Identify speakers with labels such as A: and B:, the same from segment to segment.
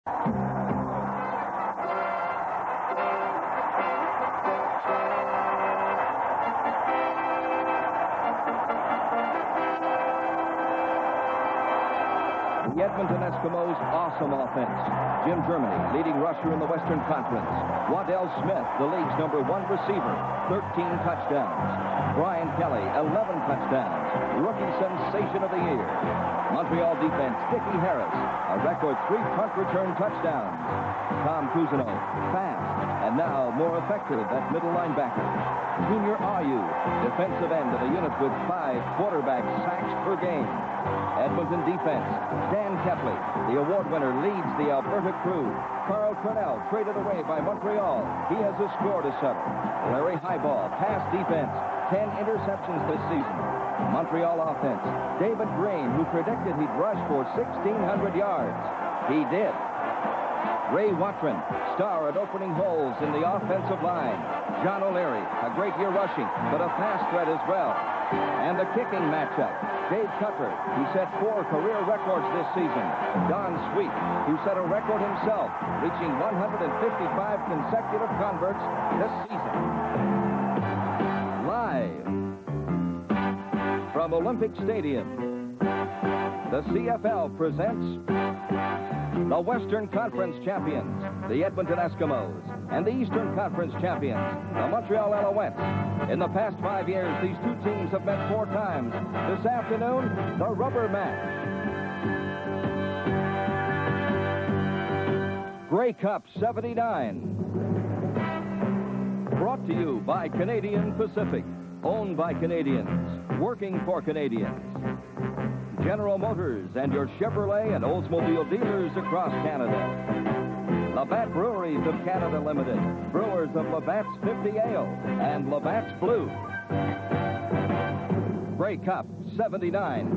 A: The Edmonton Eskimos' awesome offense. Jim Germany, leading rusher in the Western Conference. Waddell Smith, the league's #1 receiver, 13 touchdowns. Brian Kelly, 11 touchdowns. Rookie sensation of the year. Montreal defense, Dickie Harris, a record 3 punt return touchdowns. Tom Cousineau, fast, and now more effective at middle linebacker. Junior Ayu, defensive end of the unit with 5 quarterback sacks per game. Edmonton defense, Dan Kepley, the award winner, leads the Alberta crew. Carl Cornell, traded away by Montreal. He has a score to settle. Larry Highball, pass defense, 10 interceptions this season. Montreal offense, David Green, who predicted he'd rush for 1,600 yards. He did. Ray Watrin, star at opening holes in the offensive line. John O'Leary, a great year rushing, but a pass threat as well. And the kicking matchup, Dave Cutler, who set 4 career records this season. Don Sweet, who set a record himself, reaching 155 consecutive converts this season. Live from Olympic Stadium, the CFL presents the Western Conference champions, the Edmonton Eskimos, and the Eastern Conference champions, the Montreal Alouettes. In the past 5 years, these two teams have met 4 times. This afternoon, the rubber match. Grey Cup 79. Brought to you by Canadian Pacific. Owned by Canadians. Working for Canadians. General Motors and your Chevrolet and Oldsmobile dealers across Canada. Labatt Breweries of Canada Limited, brewers of Labatt's 50 Ale and Labatt's Blue. Grey Cup 79.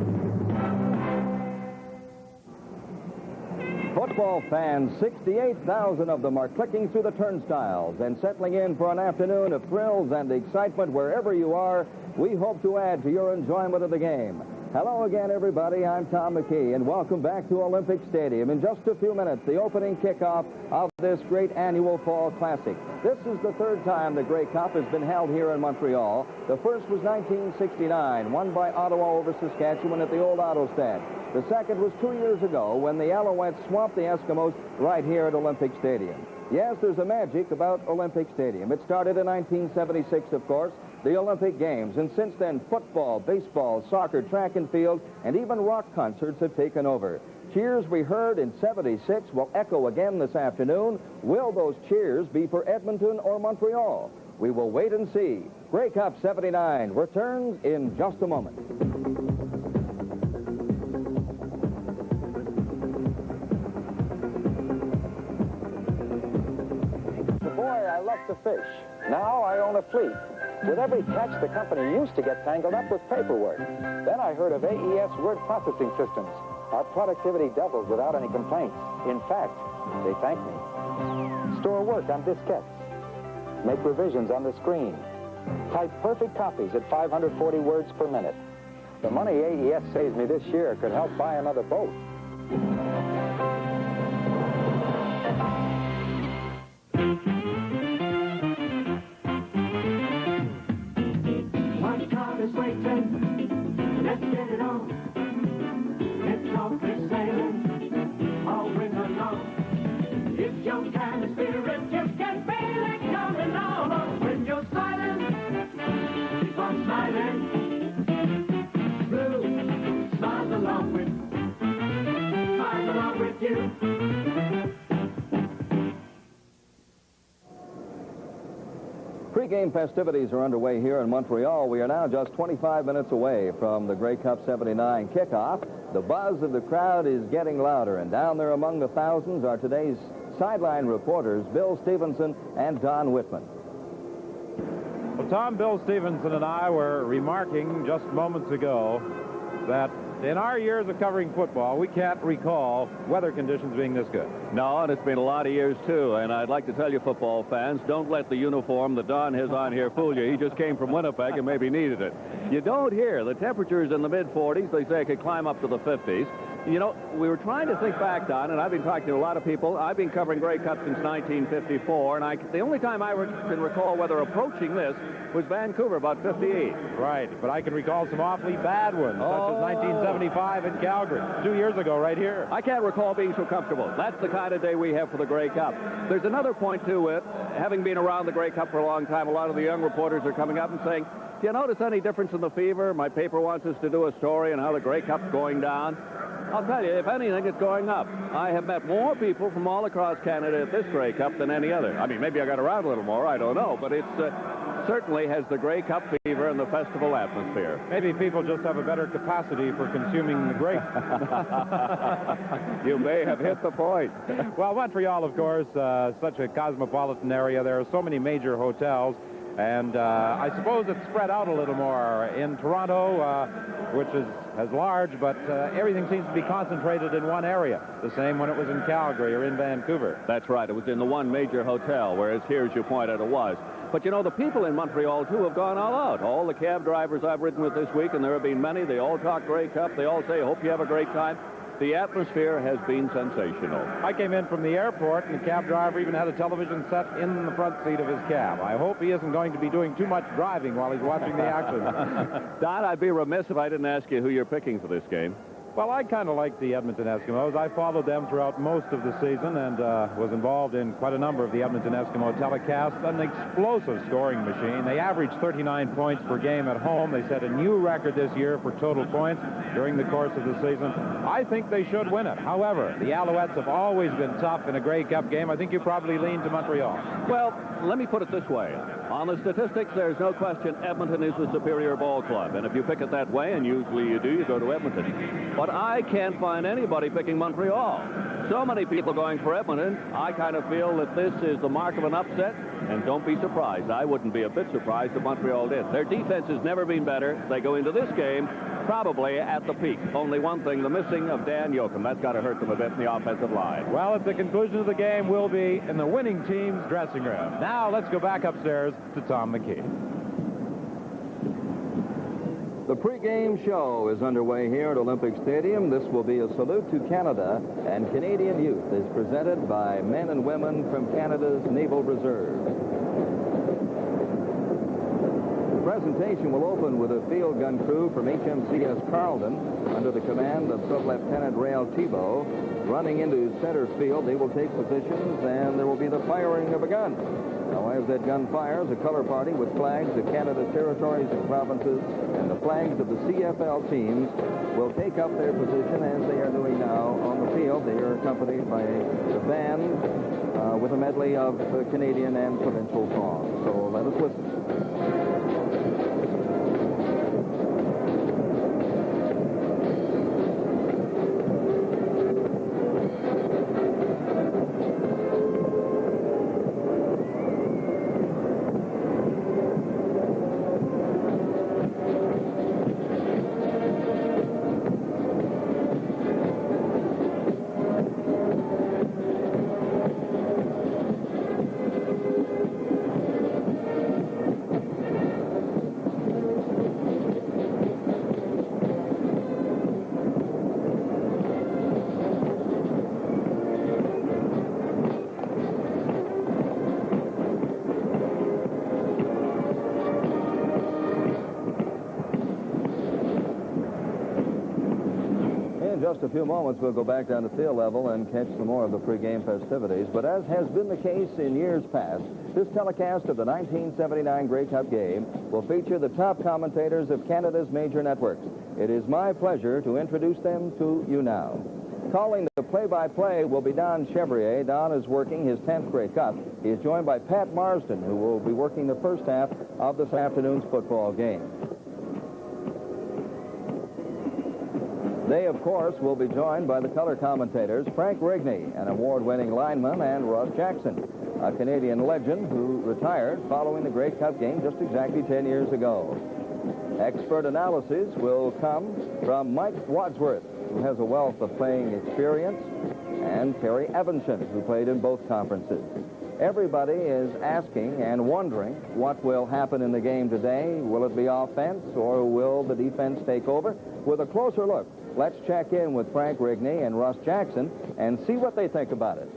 A: Football fans, 68,000 of them are clicking through the turnstiles and settling in for an afternoon of thrills and excitement wherever you are. We hope to add to your enjoyment of the game. Hello again, everybody. I'm Tom McKee, and welcome back to Olympic Stadium. In just a few minutes, the opening kickoff of this great annual Fall Classic. This is the 3rd time the Grey Cup has been held here in Montreal. The first was 1969, won by Ottawa over Saskatchewan at the old Autostad. The second was 2 years ago when the Alouettes swamped the Eskimos right here at Olympic Stadium. Yes, there's a magic about Olympic Stadium. It started in 1976, of course, the Olympic Games, and since then, football, baseball, soccer, track and field, and even rock concerts have taken over. Cheers we heard in 76 will echo again this afternoon. Will those cheers be for Edmonton or Montreal? We will wait and see. Grey Cup 79 returns in just a moment.
B: I love to fish. Now I own a fleet. With every catch, the company used to get tangled up with paperwork. Then I heard of AES word processing systems. Our productivity doubled without any complaints. In fact, they thank me. Store work on diskettes. Make revisions on the screen. Type perfect copies at 540 words per minute. The money AES saves me this year could help buy another boat.
C: Let's get it on. It's all free sailing all winter long. It's your kind of spirit, you can feel it coming on. When you're smiling, keep on smiling. Blue smiles along with you.
A: Pre-game festivities are underway here in Montreal. We are now just 25 minutes away from the Grey Cup 79 kickoff. The buzz of the crowd is getting louder, and down there among the thousands are today's sideline reporters, Bill Stevenson and Don Whitman.
D: Well, Tom, Bill Stevenson and I were remarking just moments ago that in our years of covering football, we can't recall weather conditions being this good.
E: No, and it's been a lot of years, too. And I'd like to tell you, football fans, don't let the uniform that Don has on here fool you. He just came from Winnipeg and maybe needed it. You don't hear. The temperature's in the mid-40s. They say it could climb up to the 50s. You know, we were trying to think back, Don, and I've been talking to a lot of people. I've been covering Grey Cup since 1954, and the only time I can recall whether approaching this was Vancouver, about 58.
D: Right, but I can recall some awfully bad ones, such as 1975 in Calgary, 2 years ago right here.
E: I can't recall being so comfortable. That's the kind of day we have for the Grey Cup. There's another point to it. Having been around the Grey Cup for a long time, a lot of the young reporters are coming up and saying, do you notice any difference in the fever? My paper wants us to do a story on how the Grey Cup's going down. I'll tell you, if anything, it's going up. I have met more people from all across Canada at this Grey Cup than any other. I mean, maybe I got around a little more, I don't know, but it's certainly has the Grey Cup fever and the festival atmosphere.
D: Maybe people just have a better capacity for consuming the grape.
E: You may have hit the point.
D: Well, Montreal, of course, such a cosmopolitan area. There are so many major hotels. And I suppose it's spread out a little more. In Toronto, which is as large, but everything seems to be concentrated in one area. The same when it was in Calgary or in Vancouver.
E: That's right. It was in the one major hotel, whereas here, as you pointed, it was. But, you know, the people in Montreal, too, have gone all out. All the cab drivers I've ridden with this week, and there have been many, they all talk Grey Cup. They all say, hope you have a great time. The atmosphere has been sensational.
D: I came in from the airport, and the cab driver even had a television set in the front seat of his cab. I hope he isn't going to be doing too much driving while he's watching the action.
E: Don, I'd be remiss if I didn't ask you who you're picking for this game.
D: Well, I kind of like the Edmonton Eskimos. I followed them throughout most of the season and was involved in quite a number of the Edmonton Eskimo telecasts. An explosive scoring machine. They averaged 39 points per game at home. They set a new record this year for total points during the course of the season. I think they should win it. However, the Alouettes have always been tough in a Grey Cup game. I think you probably lean to Montreal.
E: Well, let me put it this way. On the statistics, there's no question Edmonton is the superior ball club. And if you pick it that way, and usually you do, you go to Edmonton. But I can't find anybody picking Montreal. So many people going for Edmonton, I kind of feel that this is the mark of an upset. And don't be surprised. I wouldn't be a bit surprised if Montreal did. Their defense has never been better. They go into this game probably at the peak. Only one thing, the missing of Dan Yoakum. That's got to hurt them a bit in the offensive line.
D: Well, at the conclusion of the game, we'll be in the winning team's dressing room. Now, let's go back upstairs to Tom McKee.
A: The pregame show is underway here at Olympic Stadium. This will be a salute to Canada and Canadian youth is presented by men and women from Canada's Naval Reserve. The presentation will open with a field gun crew from HMCS Carleton under the command of Sub-Lieutenant Rael Thibault. Running into center field, they will take positions and there will be the firing of a gun. Now, as that gun fires, a color party with flags of Canada's territories and provinces and the flags of the CFL teams will take up their position as they are doing now on the field. They are accompanied by the band with a medley of Canadian and provincial songs. So let us listen. Just a few moments, we'll go back down to field level and catch some more of the pregame festivities. But as has been the case in years past, this telecast of the 1979 Grey Cup game will feature the top commentators of Canada's major networks. It is my pleasure to introduce them to you now. Calling the play-by-play will be Don Chevrier. Don is working his 10th Grey Cup. He is joined by Pat Marsden, who will be working the first half of this afternoon's football game. They, of course, will be joined by the color commentators, Frank Rigney, an award-winning lineman, and Russ Jackson, a Canadian legend who retired following the Grey Cup game just exactly 10 years ago. Expert analysis will come from Mike Wadsworth, who has a wealth of playing experience, and Terry Evanson, who played in both conferences. Everybody is asking and wondering what will happen in the game today. Will it be offense or will the defense take over? With a closer look Let's check in with Frank Rigney and Russ Jackson and see what they think about it.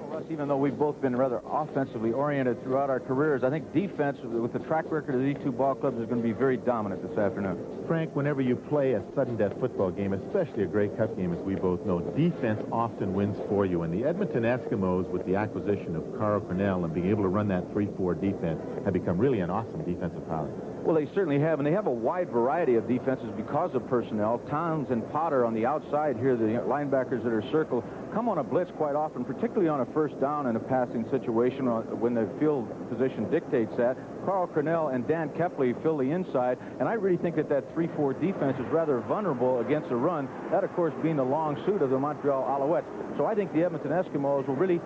F: Russ, even though we've both been rather offensively oriented throughout our careers, I think defense, with the track record of these two ball clubs, is going to be very dominant this afternoon.
G: Frank, whenever you play a sudden death football game, especially a Grey Cup game, as we both know, defense often wins for you. And the Edmonton Eskimos, with the acquisition of Carl Cornell and being able to run that 3-4 defense, have become really an awesome defensive power.
F: Well, they certainly have, and they have a wide variety of defenses because of personnel. Towns and Potter on the outside here, the linebackers that are circled, come on a blitz quite often, particularly on a first down in a passing situation when the field position dictates that. Carl Cornell and Dan Kepley fill the inside, and I really think that 3-4 defense is rather vulnerable against a run, that, of course, being the long suit of the Montreal Alouettes. So I think the Edmonton Eskimos will really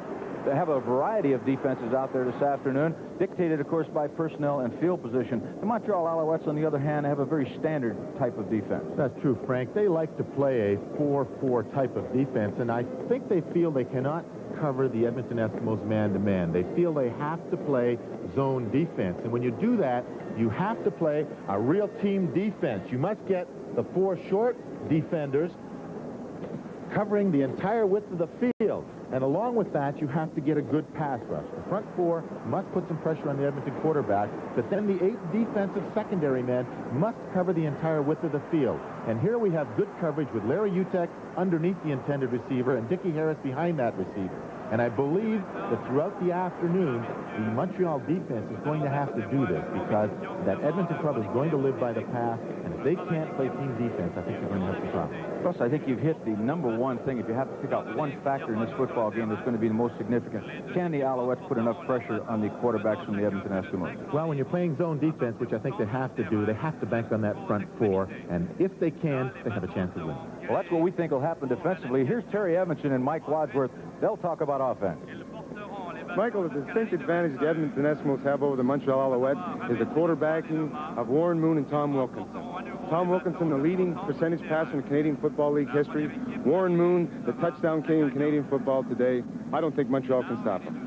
F: have a variety of defenses out there this afternoon, dictated, of course, by personnel and field position. The Montreal Alouettes, on the other hand, have a very standard type of defense.
G: That's true, Frank. They like to play a 4-4 type of defense, and I think they feel they cannot cover the Edmonton Eskimos man-to-man. They feel they have to play zone defense, and when you do that, you have to play a real team defense. You must get the 4 short defenders covering the entire width of the field. And along with that, you have to get a good pass rush. The front 4 must put some pressure on the Edmonton quarterback, but then the 8 defensive secondary men must cover the entire width of the field. And here we have good coverage with Larry Utek underneath the intended receiver and Dickie Harris behind that receiver. And I believe that throughout the afternoon, the Montreal defense is going to have to do this because that Edmonton club is going to live by the pass, and if they can't play team defense, I think they're going to have some problems.
F: Plus, I think you've hit the number one thing. If you have to pick out one factor in this football game that's going to be the most significant, can the Alouettes put enough pressure on the quarterbacks from the Edmonton Eskimos?
G: Well, when you're playing zone defense, which I think they have to do, they have to bank on that front 4, and if they can, they have a chance of winning.
F: Well, that's what we think will happen defensively. Here's Terry Evanson and Mike Wadsworth. They'll talk about offense.
H: Michael, the distinct advantage the Edmonton Eskimos have over the Montreal Alouettes is the quarterbacking of Warren Moon and Tom Wilkinson. Tom Wilkinson, the leading percentage passer in Canadian Football League history. Warren Moon, the touchdown king in Canadian football today. I don't think Montreal can stop him.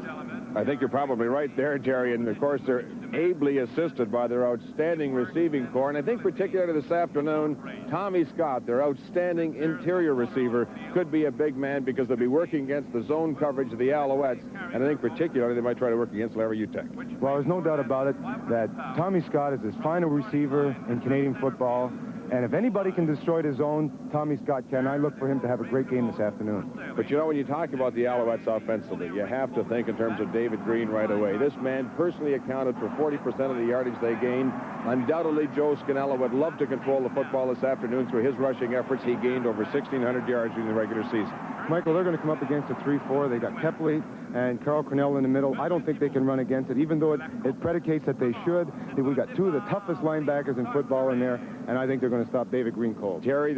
I: I think you're probably right there, Jerry, and of course they're ably assisted by their outstanding receiving corps, and I think particularly this afternoon, Tommy Scott, their outstanding interior receiver, could be a big man because they'll be working against the zone coverage of the Alouettes, and I think particularly they might try to work against Larry Utek.
H: Well, there's no doubt about it that Tommy Scott is as fine a receiver in Canadian football, and if anybody can destroy the zone, Tommy Scott can. I look for him to have a great game this afternoon.
I: But you know, when you talk about the Alouettes offensively, you have to think in terms of David Green right away. This man personally accounted for 40% of the yardage they gained. Undoubtedly, Joe Scannella would love to control the football this afternoon through his rushing efforts. He gained over 1,600 yards during the regular season.
H: Michael, they're going to come up against a 3-4. They got Kepley and Carl Cornell in the middle. I don't think they can run against it, even though it predicates that they should. We've got 2 of the toughest linebackers in football in there, and I think they're going to stop David Green cold.
I: Jerry, I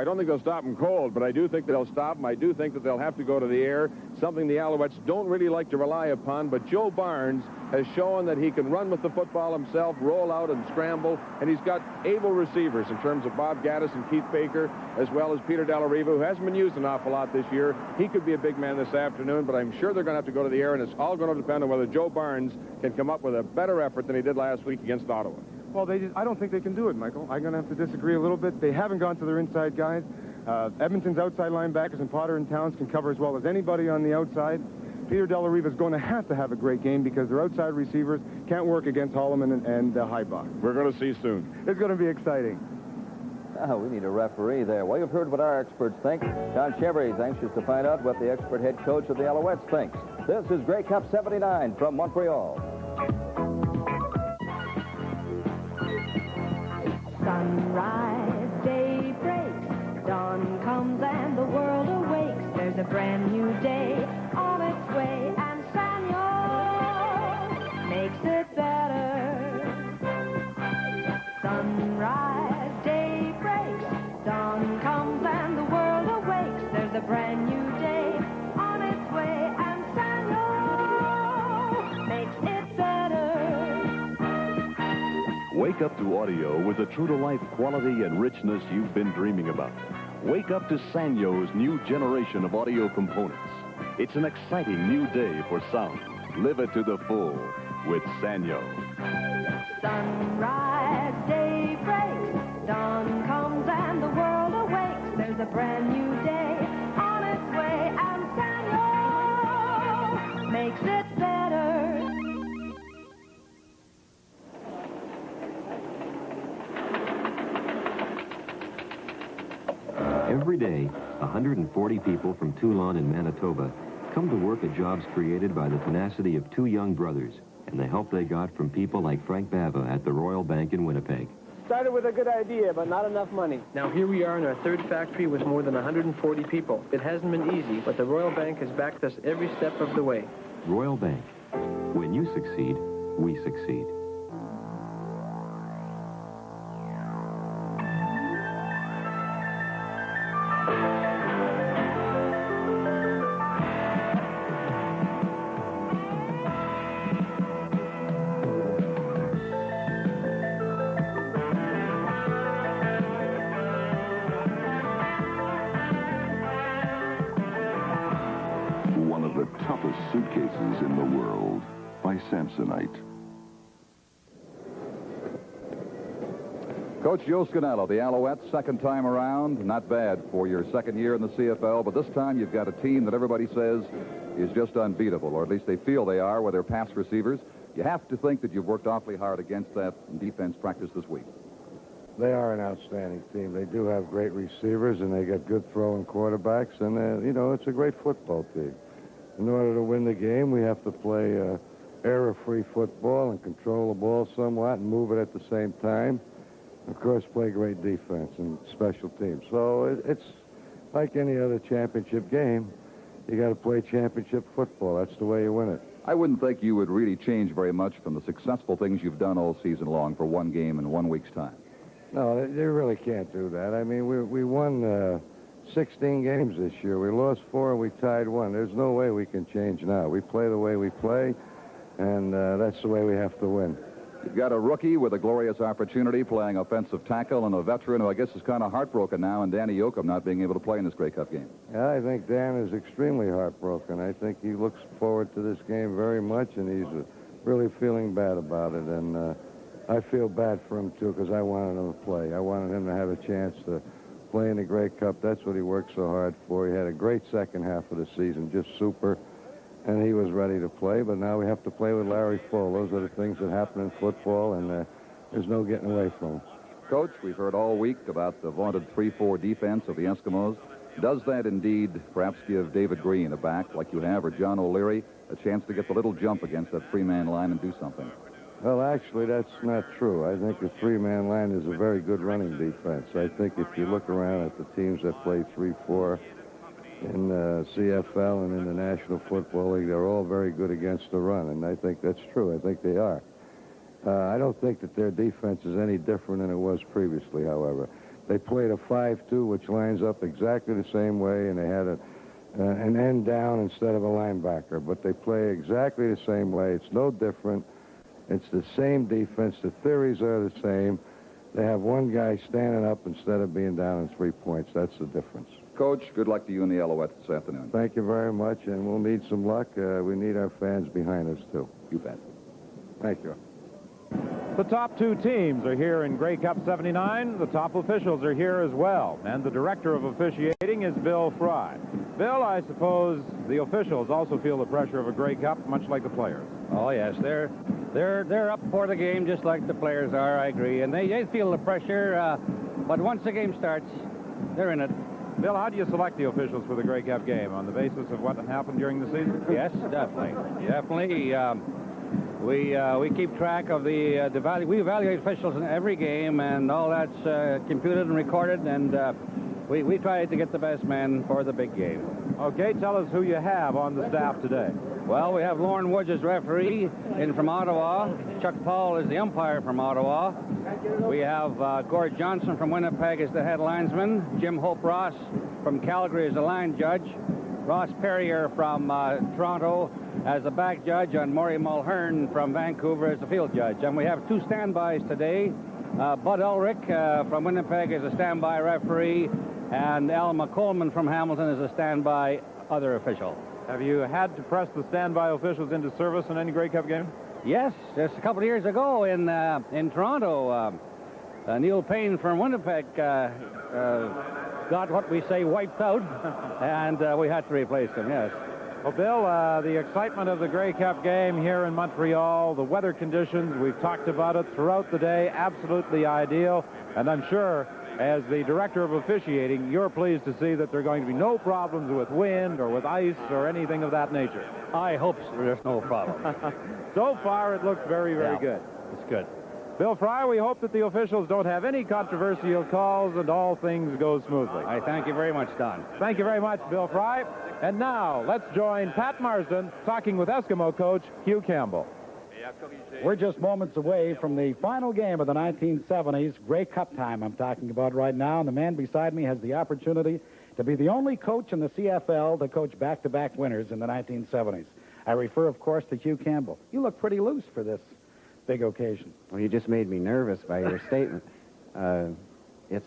I: don't think they'll stop him cold, but I do think they'll stop him. I do think that they'll have to go to the air, something the Alouettes don't really like to rely upon, but Joe Barnes has shown that he can run with the football himself, roll out and scramble, and he's got able receivers in terms of Bob Gaddis and Keith Baker, as well as Peter Dellariva, who hasn't been used an awful lot this year. He could be a big man this afternoon, but I'm sure they're going to have to go to the air, and it's all going to depend on whether Joe Barnes can come up with a better effort than he did last week against Ottawa.
H: Well, I don't think they can do it, Michael. I'm going to have to disagree a little bit. They haven't gone to their inside guys. Edmonton's outside linebackers and Potter and Towns can cover as well as anybody on the outside. Peter Dellariva is going to have a great game because their outside receivers can't work against Holloman and Heibach.
I: We're going to see soon.
H: It's going to be exciting.
A: Oh, we need a referee there. Well, you've heard what our experts think. John Chevery is anxious to find out what the expert head coach of the Alouettes thinks. This is Grey Cup 79 from Montreal.
J: Sunrise, day breaks, dawn comes and the world awakes. There's a brand new day on its way, and Sanyo makes it better. Sunrise, day breaks, dawn comes and the world awakes. There's a brand new day on its way, and Sanyo makes it better.
K: Wake up to audio with the true-to-life quality and richness you've been dreaming about. Wake up to Sanyo's new generation of audio components. It's an exciting new day for sound. Live it to the full with Sanyo.
J: Sunrise, day breaks, dawn comes and the world awakes. There's a makes it better.
L: Every day, 140 people from Toulon in Manitoba come to work at jobs created by the tenacity of two young brothers and the help they got from people like Frank Bava at the Royal Bank in Winnipeg.
M: Started with a good idea, but not enough money. Now here we are in our third factory with more than 140 people. It hasn't been easy, but the Royal Bank has backed us every step of the way.
L: Royal Bank. When you succeed, we succeed.
N: One of the toughest suitcases in the world by Samsonite.
O: Coach Joe Scannello, the Alouettes, second time around. Not bad for your second year in the CFL, but this time you've got a team that everybody says is just unbeatable, or at least they feel they are with their pass receivers. You have to think that you've worked awfully hard against that in defense practice this week.
P: They are an outstanding team. They do have great receivers, and they got good throwing quarterbacks, and, you know, it's a great football team. In order to win the game, we have to play error-free football and control the ball somewhat and move it at the same time. Of course, play great defense and special teams. So it's like any other championship game. You got to play championship football. That's the way you win it.
O: I wouldn't think you would really change very much from the successful things you've done all season long for one game in 1 week's time.
P: No, they really can't do that. I mean, we won 16 games this year. We lost 4 and we tied 1. There's no way we can change now. We play the way we play, and that's the way we have to win.
O: You've got a rookie with a glorious opportunity playing offensive tackle and a veteran who I guess is kind of heartbroken now, and Danny Yoakum not being able to play in this Grey Cup game.
P: Yeah, I think Dan is extremely heartbroken. I think he looks forward to this game very much, and he's really feeling bad about it. And I feel bad for him, too, because I wanted him to play. I wanted him to have a chance to play in the Grey Cup. That's what he worked so hard for. He had a great second half of the season, just super. And he was ready to play, but now we have to play with Larry Full. Those are the things that happen in football, and there's no getting away from them.
O: Coach, we've heard all week about the vaunted 3-4 defense of the Eskimos. Does that indeed perhaps give David Green, a back like you have, or John O'Leary, a chance to get the little jump against that 3-man line and do something?
P: Well, actually, that's not true. I think the 3-man line is a very good running defense. I think if you look around at the teams that play 3-4, in the CFL and in the National Football League, they're all very good against the run, and I think that's true. I think they are. I don't think that their defense is any different than it was previously, however. They played a 5-2, which lines up exactly the same way, and they had an end down instead of a linebacker, but they play exactly the same way. It's no different. It's the same defense. The theories are the same. They have one guy standing up instead of being down in 3 points. That's the difference.
O: Coach, good luck to you and the Alouettes this afternoon.
P: Thank you very much, and we'll need some luck. We need our fans behind us, too.
O: You bet.
P: Thank you.
D: The top 2 teams are here in Grey Cup 79. The top officials are here as well, and the director of officiating is Bill Fry. Bill, I suppose the officials also feel the pressure of a Grey Cup, much like the players.
Q: Oh, yes, they're up for the game just like the players are, I agree. And they feel the pressure, but once the game starts, they're in it.
D: Bill, how do you select the officials for the Grey Cup game? On the basis of what happened during the season?
Q: Yes, definitely. Definitely. We keep track of we evaluate officials in every game, and all that's computed and recorded, and we try to get the best man for the big game.
D: Okay, tell us who you have on the staff today.
Q: Well, we have Lauren Woods as referee in from Ottawa. Chuck Paul is the umpire from Ottawa. We have Gord Johnson from Winnipeg as the head linesman. Jim Hope Ross from Calgary as the line judge. Ross Perrier from Toronto as the back judge, and Maury Mulhern from Vancouver as the field judge. And we have 2 standbys today. Bud Ulrich from Winnipeg is a standby referee, and Al McColman from Hamilton is a standby other official.
D: Have you had to press the standby officials into service in any Grey Cup game?
Q: Yes, just a couple of years ago in Toronto. Neil Payne from Winnipeg got what we say wiped out, and we had to replace him, yes.
D: Well, Bill, the excitement of the Grey Cup game here in Montreal, the weather conditions, we've talked about it throughout the day, absolutely ideal. And I'm sure, as the director of officiating, you're pleased to see that there are going to be no problems with wind or with ice or anything of that nature.
Q: I hope there's no problem.
D: So far, it looks very, very good.
Q: It's good.
D: Bill Fry, we hope that the officials don't have any controversial calls and all things go smoothly.
Q: I thank you very much, Don.
D: Thank you very much, Bill Fry. And now, let's join Pat Marsden talking with Eskimo coach Hugh Campbell.
R: We're just moments away from the final game of the 1970s, Grey Cup time I'm talking about right now, and the man beside me has the opportunity to be the only coach in the CFL to coach back-to-back winners in the 1970s. I refer, of course, to Hugh Campbell. You look pretty loose for this big occasion.
S: Well, you just made me nervous by your statement. It's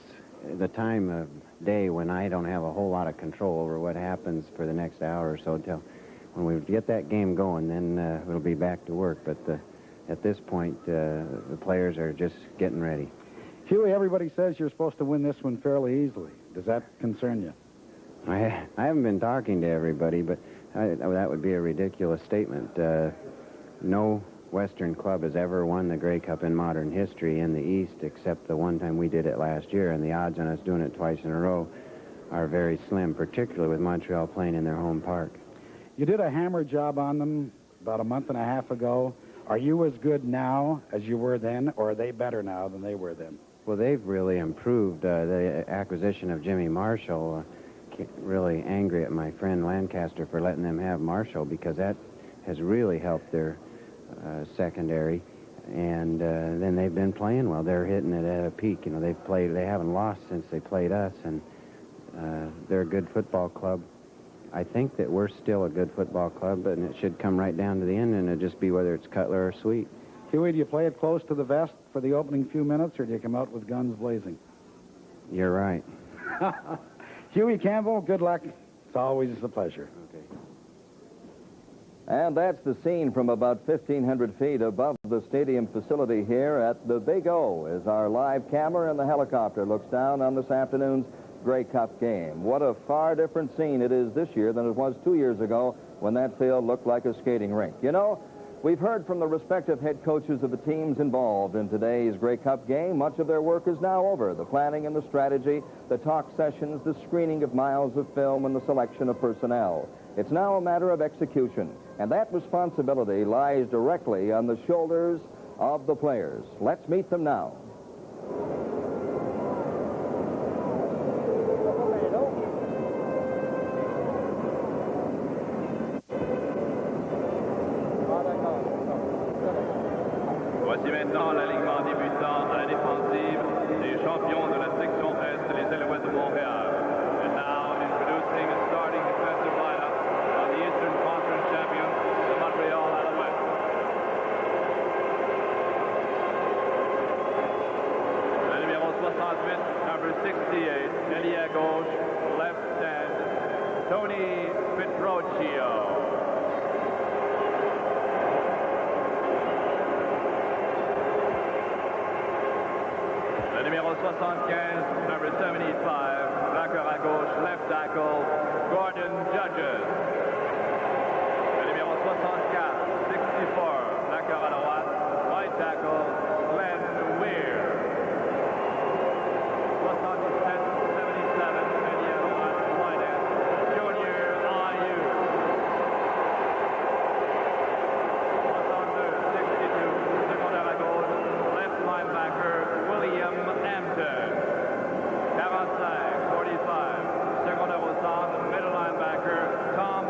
S: the time of day when I don't have a whole lot of control over what happens for the next hour or so until when we get that game going, then we'll be back to work. But at this point, the players are just getting ready.
R: Huey, everybody says you're supposed to win this one fairly easily. Does that concern you?
S: I haven't been talking to everybody, but that would be a ridiculous statement. No Western club has ever won the Grey Cup in modern history in the East, except the one time we did it last year, and the odds on us doing it twice in a row are very slim, particularly with Montreal playing in their home park.
R: You did a hammer job on them about a month and a half ago. Are you as good now as you were then, or are they better now than they were then?
S: Well, they've really improved. The acquisition of Jimmy Marshall, really angry at my friend Lancaster for letting them have Marshall, because that has really helped their secondary, and then they've been playing well. They're hitting it at a peak. You know, they haven't lost since they played us, and they're a good football club. I think that we're still a good football club, but it should come right down to the end, and it'll just be whether it's Cutler or Sweet.
R: Huey, do you play it close to the vest for the opening few minutes, or do you come out with guns blazing?
S: You're right.
R: Huey Campbell, good luck. It's always a pleasure.
S: Okay.
A: And that's the scene from about 1,500 feet above the stadium facility here at the Big O, as our live camera and the helicopter looks down on this afternoon's Grey Cup game. What a far different scene it is this year than it was 2 years ago when that field looked like a skating rink. You know, we've heard from the respective head coaches of the teams involved in today's Grey Cup game. Much of their work is now over. The planning and the strategy, the talk sessions, the screening of miles of film, and the selection of personnel. It's now a matter of execution, and that responsibility lies directly on the shoulders of the players. Let's meet them now.
T: Voici maintenant l'alignement débutant à la défensive des champions de la section Est, les Alouettes de Montréal. And now introducing a starting defensive lineup on the Eastern Conference champions, the Montreal Alouettes. Le numéro 68, number 68, ailier à gauche, left stand, Tony Petrocchio. Le numéro 75, number 75, backer à gauche, left tackle, Gordon Judges. Le numéro 64, 64, backer à droite, right tackle, Glenn Weir. 77, 77, ailier à droite, right end, Junior Ayew. 62, 62, secondaire à gauche, left linebacker, William Hampton. 45, 45, secondaire au centre, middle linebacker, Tom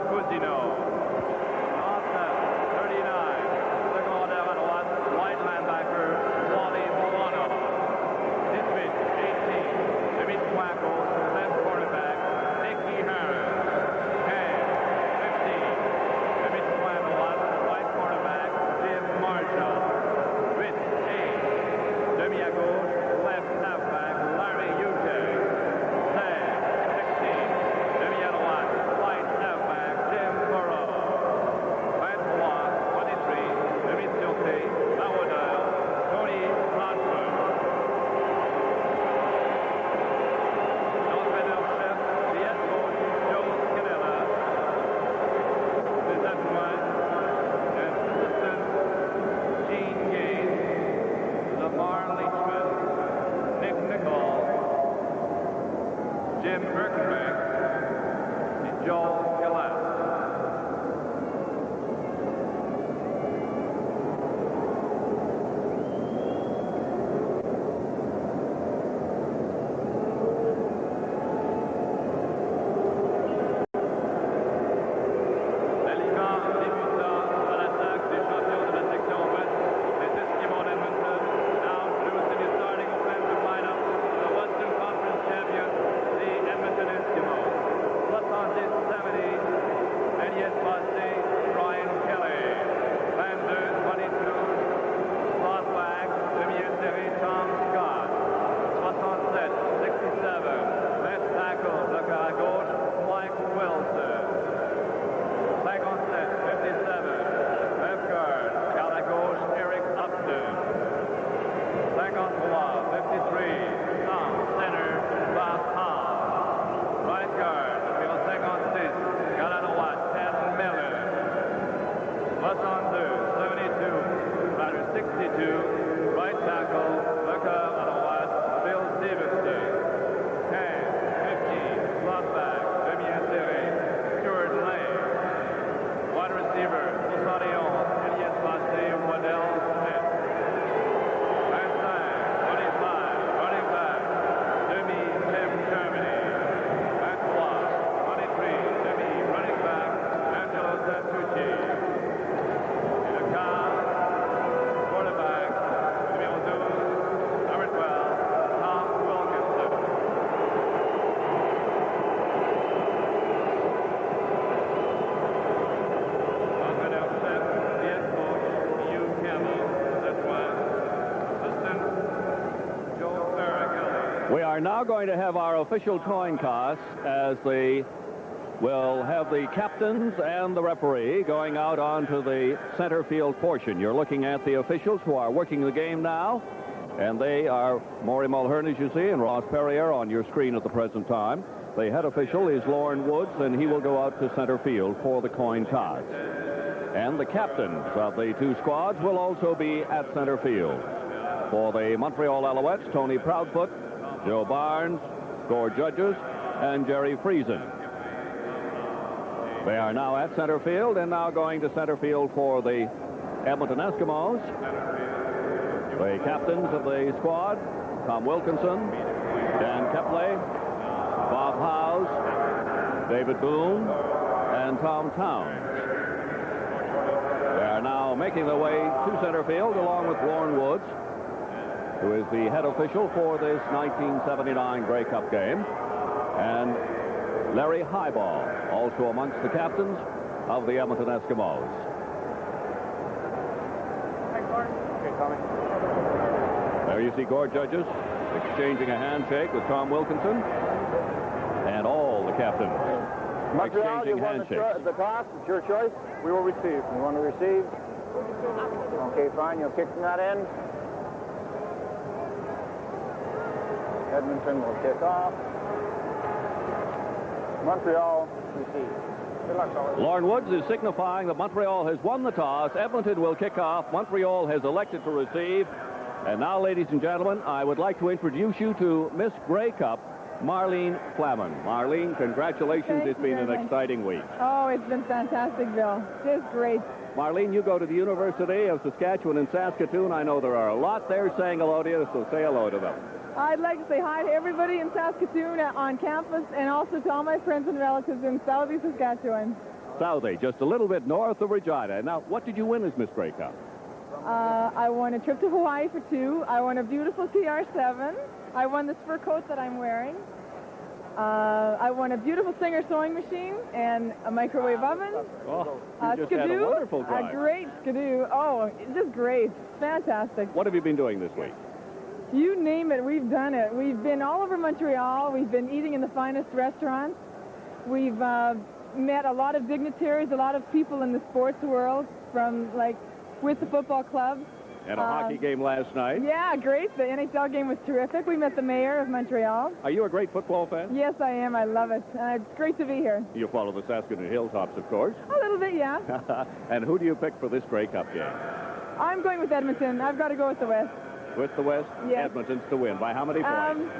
T: 72, batter 62, right tackle, Becca Alouette, Bill Stevenson. 10, 15, slot back, Damien Serré, Stuart Lane. Wide receiver, 71, Elias Massé, Waddell Smith. 25, 25, running back, Demi Tim Germany. 23, Demi running back, Angelo Santucci. In the car, quarterback, numéro 12, number 12, Tom Wilkinson. Entraîneur chef, head coach, Hugh Campbell. That's why assistant Joe Farragut.
E: We are now going to have our official coin toss as they will have the captains and the referee going out onto the center field portion. You're looking at the officials who are working the game now, and they are Maury Mulhern, as you see, and Ross Perrier on your screen at the present time. The head official is Lauren Woods, and he will go out to center field for the coin toss. And the captains of the two squads will also be at center field. For the Montreal Alouettes, Tony Proudfoot, Joe Barnes, Gord Judges, and Jerry Friesen. They are now at center field and now going to center field for the Edmonton Eskimos. The captains of the squad, Tom Wilkinson, Dan Kepley, Bob Howes, David Boone, and Tom Towns. They are now making their way to center field along with Lauren Woods, who is the head official for this 1979 Grey Cup game, and Larry Highball, also amongst the captains of the Edmonton Eskimos. There you see Gord Judges exchanging a handshake with Tom Wilkinson, and all the captains
B: Montreal, you
E: exchanging
B: won
E: handshakes.
B: the toss. It's your choice. We will receive. You want to receive? Okay, fine. You'll kick from that end. Edmonton will kick off. Montreal receive. Good luck, fellas.
E: Lauren Woods is signifying that Montreal has won the toss. Edmonton will kick off. Montreal has elected to receive. And now, ladies and gentlemen, I would like to introduce you to Miss Grey Cup, Marlene Flaman. Marlene, congratulations. It's been an exciting week.
U: Oh, it's been fantastic, Bill. Just great.
E: Marlene, you go to the University of Saskatchewan in Saskatoon. I know there are a lot there saying hello to you, so say hello to them.
U: I'd like to say hi to everybody in Saskatoon on campus and also to all my friends and relatives in Southie, Saskatchewan.
E: Southie, just a little bit north of Regina. Now, what did you win as Miss Grey Cup?
U: I won a trip to Hawaii for 2. I won a beautiful TR7. I won this fur coat that I'm wearing. I won a beautiful Singer sewing machine and a microwave oven.
E: Oh, you just had a wonderful drive.
U: A great skidoo. Oh, just great. Fantastic.
E: What have you been doing this week?
U: You name it, we've done it. We've been all over Montreal. We've been eating in the finest restaurants. We've met a lot of dignitaries, a lot of people in the sports world from, like, with the football club.
E: And a hockey game last night.
U: Yeah, great. The NHL game was terrific. We met the mayor of Montreal.
E: Are you a great football fan?
U: Yes, I am. I love it. It's great to be here.
E: You follow the Saskatoon Hilltops, of course.
U: A little bit, yeah.
E: And who do you pick for this Grey Cup game?
U: I'm going with Edmonton. I've got to go with the West.
E: With the West?
U: Yes.
E: Edmonton's to win. By how many points?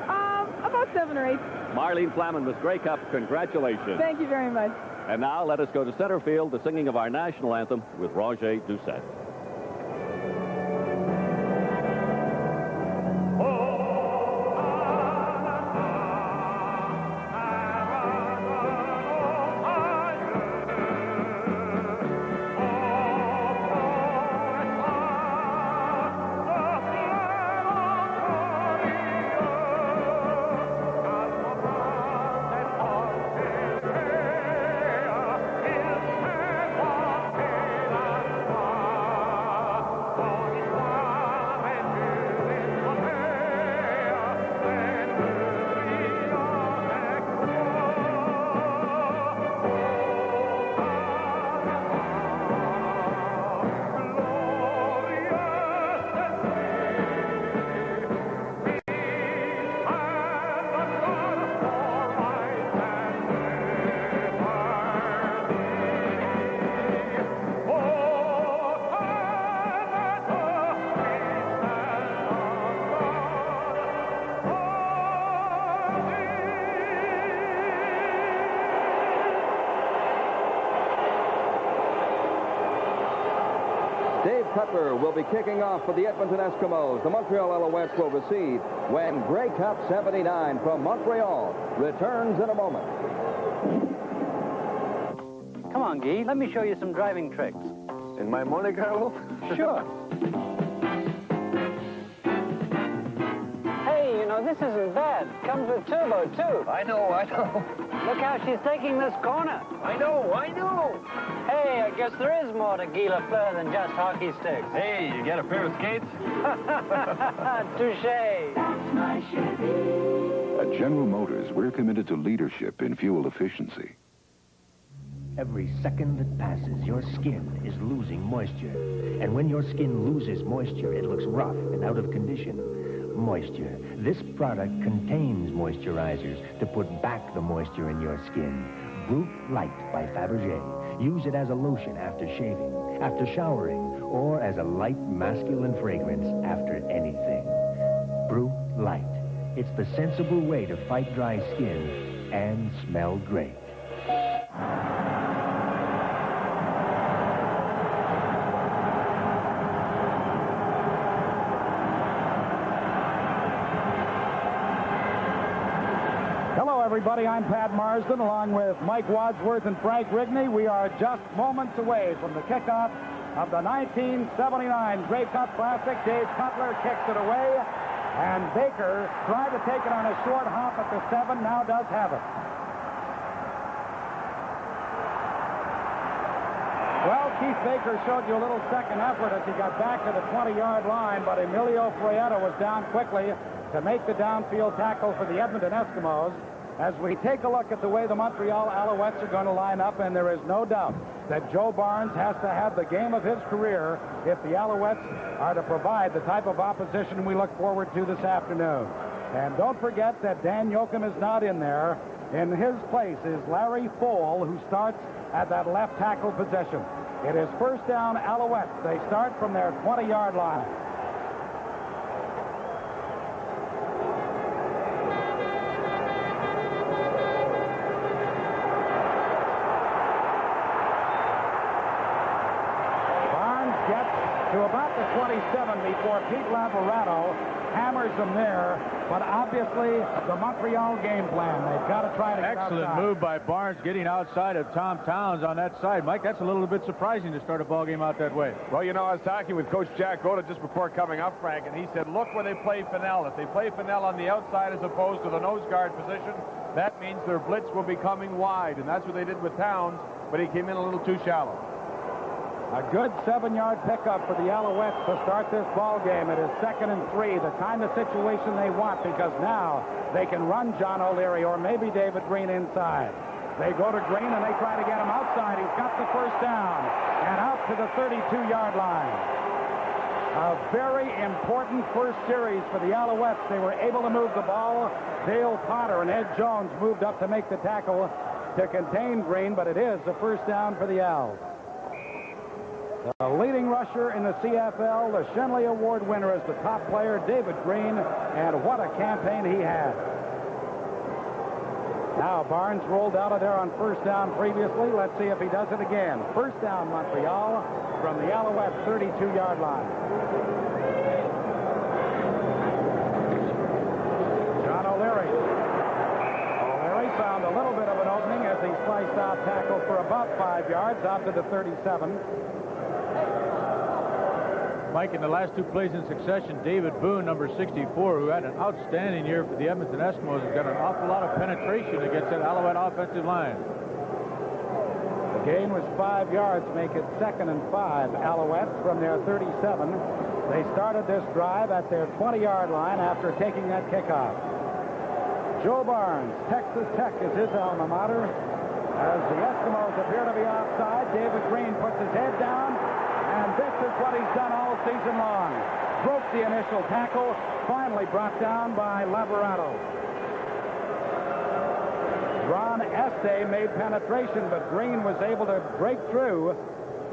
U: About 7 or 8.
E: Marlene Flaman, Miss Grey Cup, congratulations.
U: Thank you very much.
E: And now let us go to center field, the singing of our national anthem with Roger Doucette.
A: Dave Cutler will be kicking off for the Edmonton Eskimos. The Montreal Alouettes will receive when Grey Cup 79 from Montreal returns in a moment.
C: Come on, Guy. Let me show you some driving tricks.
V: In my Monte Carlo?
C: Sure. Hey, you know, this isn't bad. Comes with turbo, too.
V: I know.
C: Look how she's taking this corner.
V: I know.
C: Hey, I guess there is more to Guy Lafleur than just hockey sticks.
V: Hey, you got a pair of skates?
C: Touché.
N: At General Motors, we're committed to leadership in fuel efficiency.
W: Every second that passes, your skin is losing moisture. And when your skin loses moisture, it looks rough and out of condition. Moisture. This product contains moisturizers to put back the moisture in your skin. Brute Light by Fabergé. Use it as a lotion after shaving, after showering, or as a light masculine fragrance after anything. Brute Light. It's the sensible way to fight dry skin and smell great.
R: Everybody, I'm Pat Marsden, along with Mike Wadsworth and Frank Rigney. We are just moments away from the kickoff of the 1979 Grey Cup Classic. Dave Cutler kicks it away, and Baker tried to take it on a short hop at the 7, now does have it. Well, Keith Baker showed you a little second effort as he got back to the 20-yard line, but Emilio Frietta was down quickly to make the downfield tackle for the Edmonton Eskimos. As we take a look at the way the Montreal Alouettes are going to line up, and there is no doubt that Joe Barnes has to have the game of his career if the Alouettes are to provide the type of opposition we look forward to this afternoon. And don't forget that Dan Yoakum is not in there. In his place is Larry Fowl, who starts at that left tackle position. It is first down Alouettes. They start from their 20-yard line. To about the 27 before Pete Laverato hammers them there, but obviously the Montreal game plan. They've got to try to get
F: Excellent
R: outside.
F: move by Barnes getting outside of Tom Towns on that side. Mike, that's a little bit surprising to start a ball game out that way.
I: Well, you know, I was talking with Coach Jack Goda just before coming up, Frank, and he said, look where they play Fennell. If they play Fennell on the outside as opposed to the nose guard position, that means their blitz will be coming wide, and that's what they did with Towns, but he came in a little too shallow.
R: A good 7-yard pickup for the Alouettes to start this ball game. It is 2nd and 3, the kind of situation they want, because now they can run John O'Leary or maybe David Green inside. They go to Green and they try to get him outside. He's got the first down and out to the 32-yard line. A very important first series for the Alouettes. They were able to move the ball. Dale Potter and Ed Jones moved up to make the tackle to contain Green, but it is a first down for the Owls. The leading rusher in the CFL, the Shenley Award winner, is the top player, David Green, and what a campaign he had. Now Barnes rolled out of there on first down previously. Let's see if he does it again. First down, Montreal, from the Alouettes' 32-yard line. John O'Leary. O'Leary found a little bit of an opening as he sliced out tackle for about 5 yards out to the 37.
F: Mike, in the last 2 plays in succession, David Boone, number 64, who had an outstanding year for the Edmonton Eskimos, has got an awful lot of penetration against that Alouette offensive line.
R: The gain was 5 yards, make it 2nd and 5. Alouettes from their 37. They started this drive at their 20-yard line after taking that kickoff. Joe Barnes, Texas Tech is his alma mater. As the Eskimos appear to be offside, David Green puts his head down, and this is what he's done all season long. Broke the initial tackle, finally brought down by Laverato. Ron Este made penetration, but Green was able to break through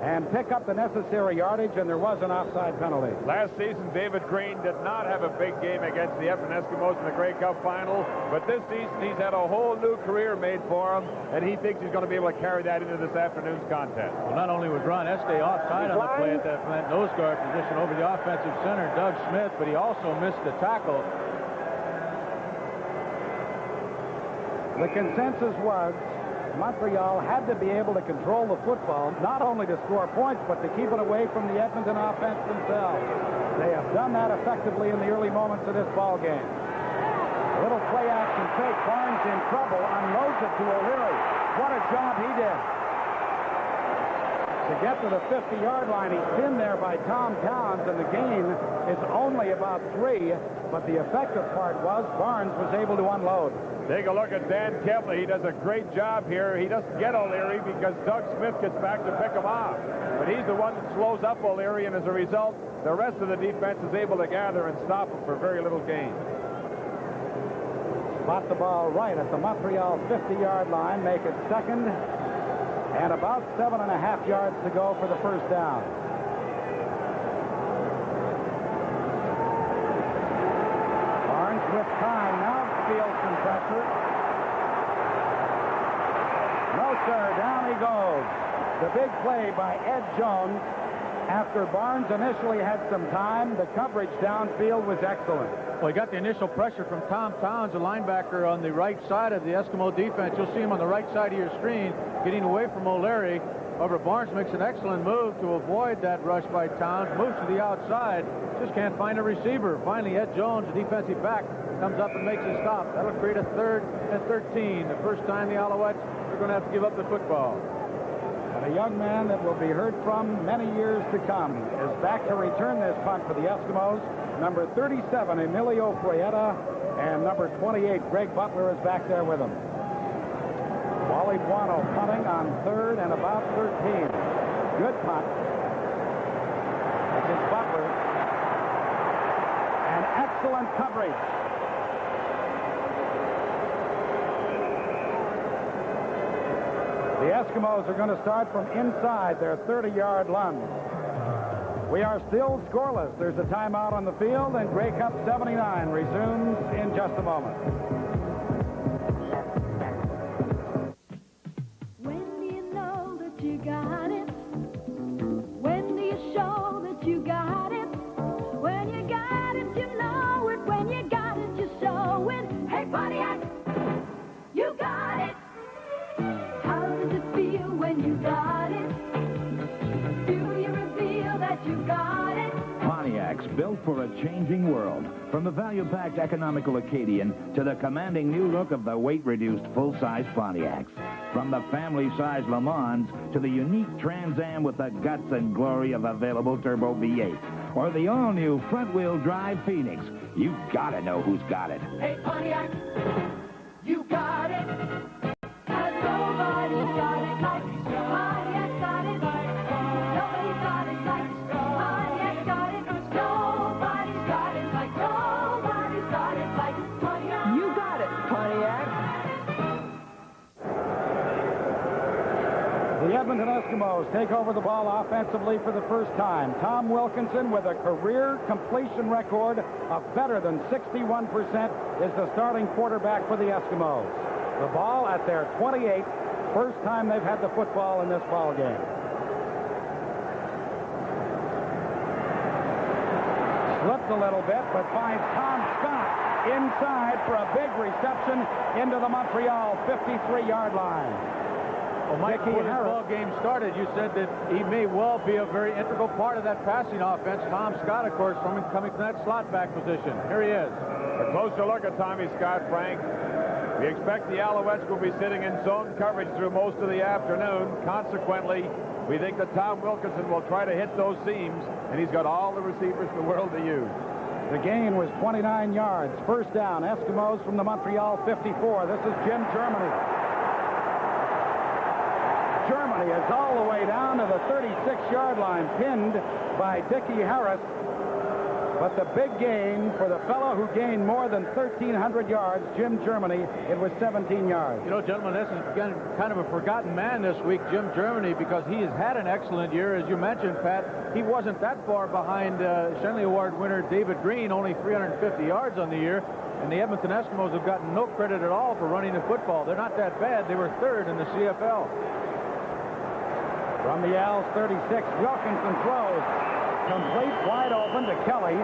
R: and pick up the necessary yardage, and there was an offside penalty.
D: Last season, David Green did not have a big game against the Edmonton Eskimos in the Grey Cup final, but this season he's had a whole new career made for him, and he thinks he's going to be able to carry that into this afternoon's contest.
G: Well, not only was Ron Este offside on the play at that nose guard position over the offensive center, Doug Smith, but he also missed the tackle.
R: The consensus was Montreal had to be able to control the football, not only to score points, but to keep it away from the Edmonton offense themselves. They have done that effectively in the early moments of this ball game. A little play action fake. Barnes in trouble, unloads it to O'Leary. What a job he did. To get to the 50-yard line, he's pinned there by Tom Towns, and the gain is only about 3, but the effective part was Barnes was able to unload.
D: Take a look at Dan Kemley. He does a great job here. He doesn't get O'Leary because Doug Smith gets back to pick him off. But he's the one that slows up O'Leary, and as a result, the rest of the defense is able to gather and stop him for very little gain.
R: Spot the ball right at the Montreal 50-yard line, make it second, and about 7.5 yards to go for the first down. Barnes with time now feels some pressure. No, sir, down he goes. The big play by Ed Jones. After Barnes initially had some time, the coverage downfield was excellent.
G: Well, he got the initial pressure from Tom Towns, a linebacker on the right side of the Eskimo defense. You'll see him on the right side of your screen, getting away from O'Leary. However, Barnes makes an excellent move to avoid that rush by Towns, moves to the outside, just can't find a receiver. Finally, Ed Jones, the defensive back, comes up and makes a stop. That'll create a 3rd and 13. The first time the Alouettes are going to have to give up the football.
R: And a young man that will be heard from many years to come is back to return this punt for the Eskimos. Number 37, Emilio Frietta, and number 28, Greg Butler, is back there with him. Wally Buono punting on 3rd and about 13. Good punt. This is Butler. And excellent coverage. The Eskimos are going to start from inside their 30-yard line. We are still scoreless. There's a timeout on the field, and Grey Cup 79 resumes in just a moment.
J: When do you know that you got it? When do you show that you got it? When you got it, you know it. When you got it, you show it. Hey, Pontiac, you got it. How does it feel when you got it? Do you reveal that you got it?
H: Pontiac's built for a changing world. From the value-packed economical Acadian to the commanding new look of the weight-reduced full-size Pontiacs. From the family-size Le Mans to the unique Trans Am with the guts and glory of available turbo V8. Or the all-new front-wheel drive Phoenix. You've got to know who's got it.
J: Hey, Pontiac, you got it. Nobody's got it like Pontiac got it. Nobody's got it like Pontiac got it. Nobody's got it like Pontiac. You got it, Pontiac.
R: The Edmonton Eskimos take over the ball offensively for the first time. Tom Wilkinson, with a career completion record of better than 61%, is the starting quarterback for the Eskimos. The ball at their 28, first time they've had the football in this ball game. Slipped a little bit, but finds Tom Scott inside for a big reception into the Montreal 53-yard line.
G: Well, Mike, before this ball game started, you said that he may well be a very integral part of that passing offense. Tom Scott, of course, coming from that slot back position. Here he is.
D: A closer look at Tommy Scott, Frank. We expect the Alouettes will be sitting in zone coverage through most of the afternoon. Consequently, we think that Tom Wilkinson will try to hit those seams, and he's got all the receivers in the world to use.
R: The gain was 29 yards. First down, Eskimos from the Montreal 54. This is Jim Germany. Germany is all the way down to the 36-yard line, pinned by Dickie Harris. But the big gain for the fellow who gained more than 1,300 yards, Jim Germany, it was 17 yards.
G: You know, gentlemen, this is kind of a forgotten man this week, Jim Germany, because he has had an excellent year. As you mentioned, Pat, he wasn't that far behind Shenley Award winner David Green, only 350 yards on the year. And the Edmonton Eskimos have gotten no credit at all for running the football. They're not that bad. They were third in the CFL.
R: From the Als 36, Wilkinson throws. Complete, wide open to Kelly.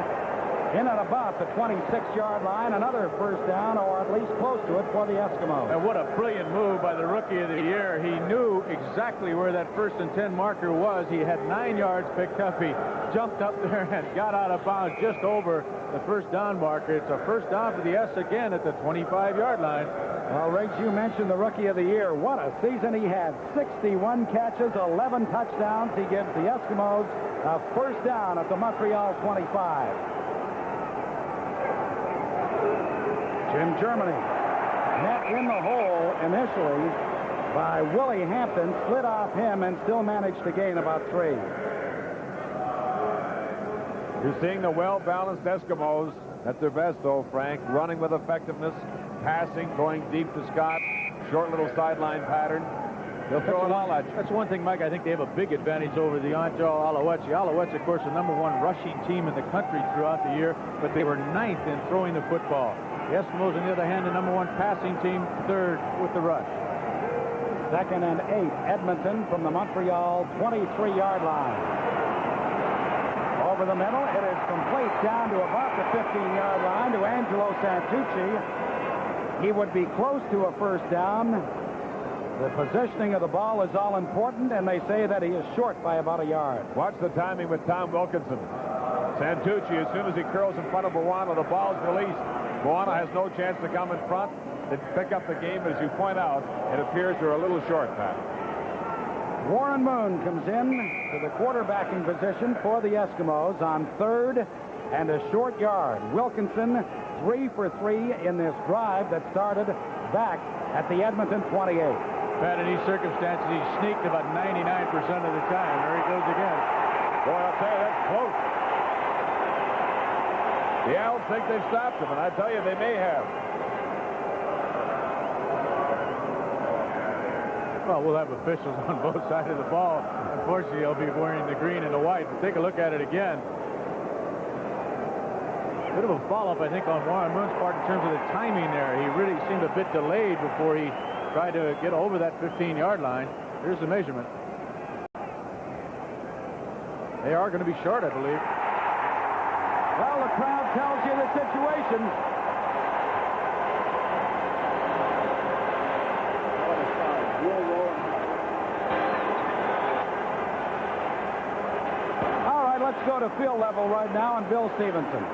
R: In at about the 26-yard line. Another first down, or at least close to it, for the Eskimos.
G: And what a brilliant move by the Rookie of the Year. He knew exactly where that 1st and 10 marker was. He had 9 yards picked up. He jumped up there and got out of bounds just over the first down marker. It's a first down for the S again at the 25-yard line.
R: Well, Riggs, you mentioned the Rookie of the Year. What a season he had. 61 catches, 11 touchdowns. He gives the Eskimos a first down at the Montreal 25. Jim Germany, net in the hole initially by Willie Hampton, slid off him and still managed to gain about 3.
D: You're seeing the well-balanced Eskimos at their best, though, Frank, running with effectiveness, passing, going deep to Scott, short little sideline pattern. They'll throw it all at you.
G: That's one thing, Mike. I think they have a big advantage over the Montreal Alouettes. The Alouettes, of course, the #1 rushing team in the country throughout the year, but they were 9th in throwing the football. The Eskimos, on the other hand, the #1 passing team, 3rd with the rush.
R: 2nd and 8, Edmonton from the Montreal 23-yard line. Over the middle, it is complete down to about the 15-yard line to Angelo Santucci. He would be close to a first down. The positioning of the ball is all important, and they say that he is short by about a yard.
D: Watch the timing with Tom Wilkinson. Santucci, as soon as he curls in front of Buwana, the ball's released. Buwana has no chance to come in front and pick up the game. As you point out, it appears they're a little short, Pat.
R: Warren Moon comes in to the quarterbacking position for the Eskimos on 3rd and a short yard. Wilkinson 3 for 3 in this drive that started back at the Edmonton 28.
G: Pat, in these circumstances, he sneaked about 99% of the time. There he goes again.
D: Boy, I'll tell you, that's close. The Owls think they've stopped him, and I tell you, they may have.
G: Well, we'll have officials on both sides of the ball. Unfortunately, they'll be wearing the green and the white. But take a look at it again. Bit of a follow-up, I think, on Warren Moon's part in terms of the timing there. He really seemed a bit delayed before he tried to get over that 15-yard line. Here's the measurement. They are going to be short, I believe.
R: Well, the crowd tells you the situation. All right, let's go to field level right now and Bill Stevenson.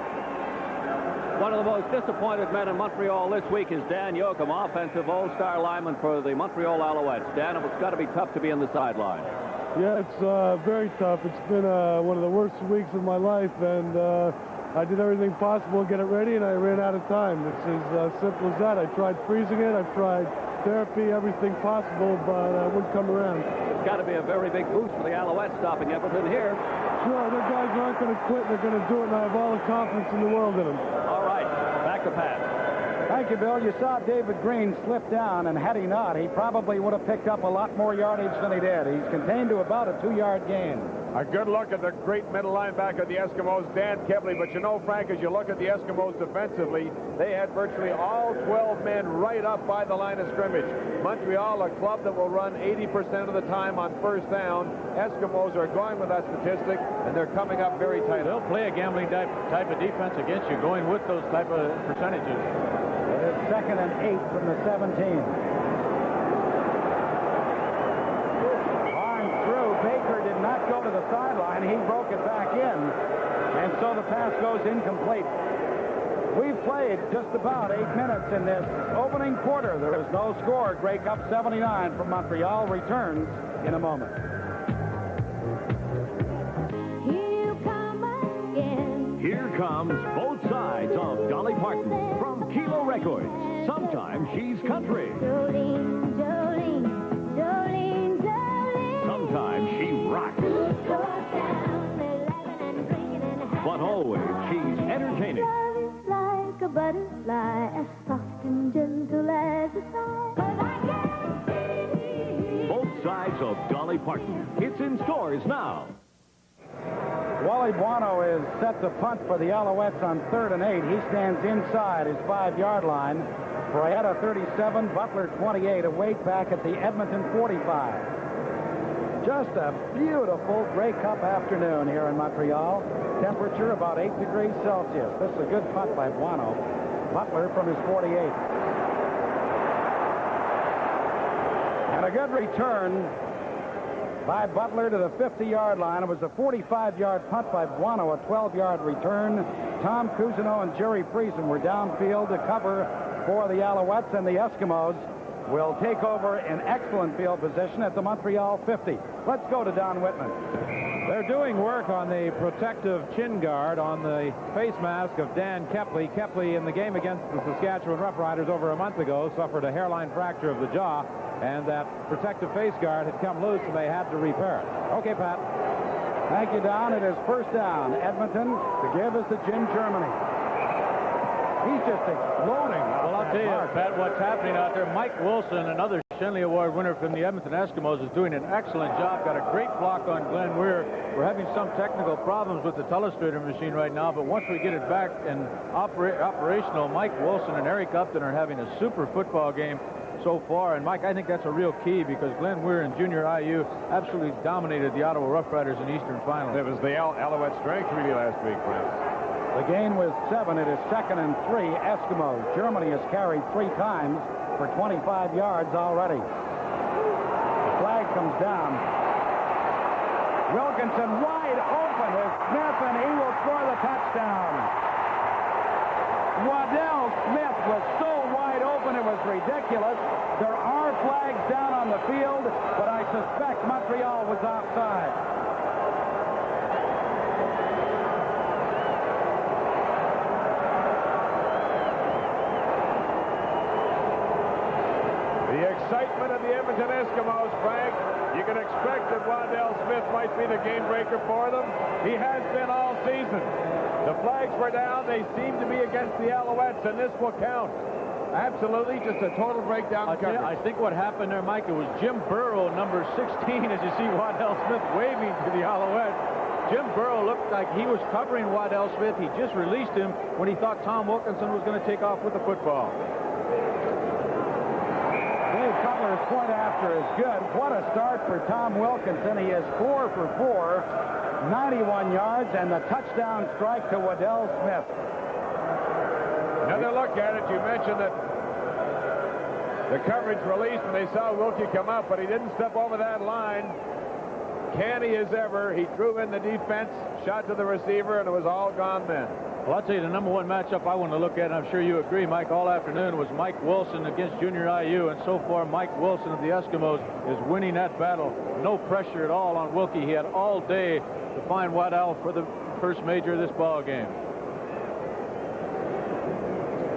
E: One of the most disappointed men in Montreal this week is Dan Yoakum, offensive all-star lineman for the Montreal Alouettes. Dan, it's got to be tough to be in the sideline.
K: Yeah, it's very tough. It's been one of the worst weeks of my life, and I did everything possible to get it ready, and I ran out of time. It's as simple as that. I tried freezing it. I tried therapy, everything possible, but it wouldn't come around.
E: It's got to be a very big boost for the Alouettes stopping Edmonton here.
K: Sure, the guys aren't going to quit. They're going to do it, and I have all the confidence in the world in them.
E: All right, back to Pat.
R: Thank you, Bill. You saw David Green slip down, and had he not, he probably would have picked up a lot more yardage than he did. He's contained to about a 2-yard gain.
D: A good look at the great middle linebacker of the Eskimos, Dan Kebley. But you know, Frank, as you look at the Eskimos defensively, they had virtually all 12 men right up by the line of scrimmage. Montreal, a club that will run 80% of the time on first down. Eskimos are going with that statistic, and they're coming up very tight.
G: They'll play a gambling type of defense against you, going with those type of percentages.
R: It is 2nd and 8 from the 17. Baker did not go to the sideline. He broke it back in, and so the pass goes incomplete. We've played just about 8 minutes in this opening quarter. There is no score. Grey Cup 79 from Montreal returns in a moment.
L: Here comes Both Sides of Dolly Parton from Kilo Records. Sometimes she's country. Sometimes she rocks. But always she's
J: a butterfly, as soft and gentle as a sigh. But I can't.
L: Both sides of Dolly Parton. It's in stores now.
R: Wally Buono is set to punt for the Alouettes on 3rd and 8. He stands inside his 5-yard line. Frietta 37, Butler 28, a wait back at the Edmonton 45. Just a beautiful Grey Cup afternoon here in Montreal. Temperature about 8 degrees Celsius. This is a good punt by Buono. Butler from his 48. And a good return by Butler to the 50-yard line. It was a 45-yard punt by Buono, a 12-yard return. Tom Cousineau and Jerry Friesen were downfield to cover for the Alouettes, and the Eskimos will take over in excellent field position at the Montreal 50. Let's go to Don Whitman.
D: They're doing work on the protective chin guard on the face mask of Dan Kepley. Kepley, in the game against the Saskatchewan Roughriders over a month ago, suffered a hairline fracture of the jaw, and that protective face guard had come loose, and they had to repair it. Okay, Pat.
R: Thank you, Don. It is first down. Edmonton to give us to Jim Germany. He's just exploding.
G: Well, I'll tell you, Pat, what's happening out there. Mike Wilson, another Shenley Award winner from the Edmonton Eskimos, is doing an excellent job. Got a great block on Glenn Weir. We're having some technical problems with the telestrator machine right now, but once we get it back and operational, Mike Wilson and Eric Upton are having a super football game so far. And, Mike, I think that's a real key because Glenn Weir and Junior IU absolutely dominated the Ottawa Roughriders in Eastern Finals.
I: It was the Alouette strength really last week, Prince.
R: The gain was 7. It is 2nd and 3. Eskimos. Germany has carried 3 times for 25 yards already. The flag comes down. Wilkinson wide open is Smith, and he will score the touchdown. Waddell Smith was so wide open it was ridiculous. There are flags down on the field, but I suspect Montreal was offside.
I: The excitement of the Edmonton Eskimos, Frank. You can expect that Waddell Smith might be the game breaker for them. He has been all season. The flags were down. They seem to be against the Alouettes, and this will count. Absolutely, just a total breakdown coverage.
G: I think what happened there, Mike, it was Jim Burrow, number 16, as you see Waddell Smith waving to the Alouettes. Jim Burrow looked like he was covering Waddell Smith. He just released him when he thought Tom Wilkinson was going to take off with the football.
R: Dave Cutler's point after is good. What a start for Tom Wilkinson. He is 4 for 4, 91 yards, and the touchdown strike to Waddell Smith.
I: Another look at it. You mentioned that the coverage released and they saw Wilkie come up, but he didn't step over that line. Canny as ever. He drew in the defense, shot to the receiver, and it was all gone then.
G: Well, I'll tell you, the number one matchup I want to look at, and I'm sure you agree, Mike, all afternoon was Mike Wilson against Junior IU, and so far Mike Wilson of the Eskimos is winning that battle. No pressure at all on Wilkie. He had all day to find Waddell for the first major of this ball game.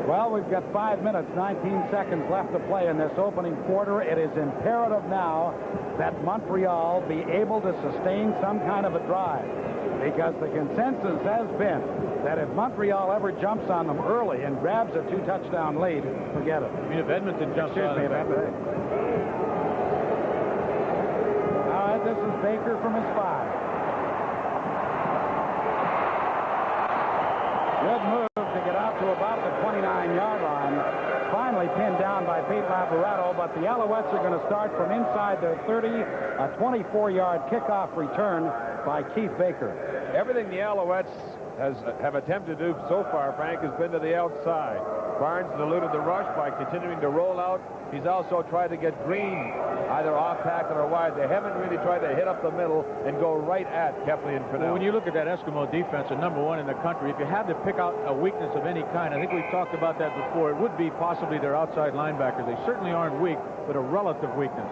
R: Well, we've got 5 minutes, 19 seconds left to play in this opening quarter. It is imperative now that Montreal be able to sustain some kind of a drive, because the consensus has been that if Montreal ever jumps on them early and grabs a 2-touchdown lead, forget it.
G: I mean, if Edmonton jumps on them.
R: All right, this is Baker from his 5. Good move to get out to about the 29-yard line. Finally pinned down by Pete Laborato, but the Alouettes are going to start from inside their 30, a 24-yard kickoff return by Keith Baker.
I: Everything the Alouettes have attempted to do so far, Frank, has been to the outside. Barnes eluded the rush by continuing to roll out. He's also tried to get Green either off tackle or wide. They haven't really tried to hit up the middle and go right at Kepley and Fennell.
G: Well, when you look at that Eskimo defense, the number 1 in the country, if you had to pick out a weakness of any kind, I think we've talked about that before, it would be possibly their outside linebackers. They certainly aren't weak, but a relative weakness.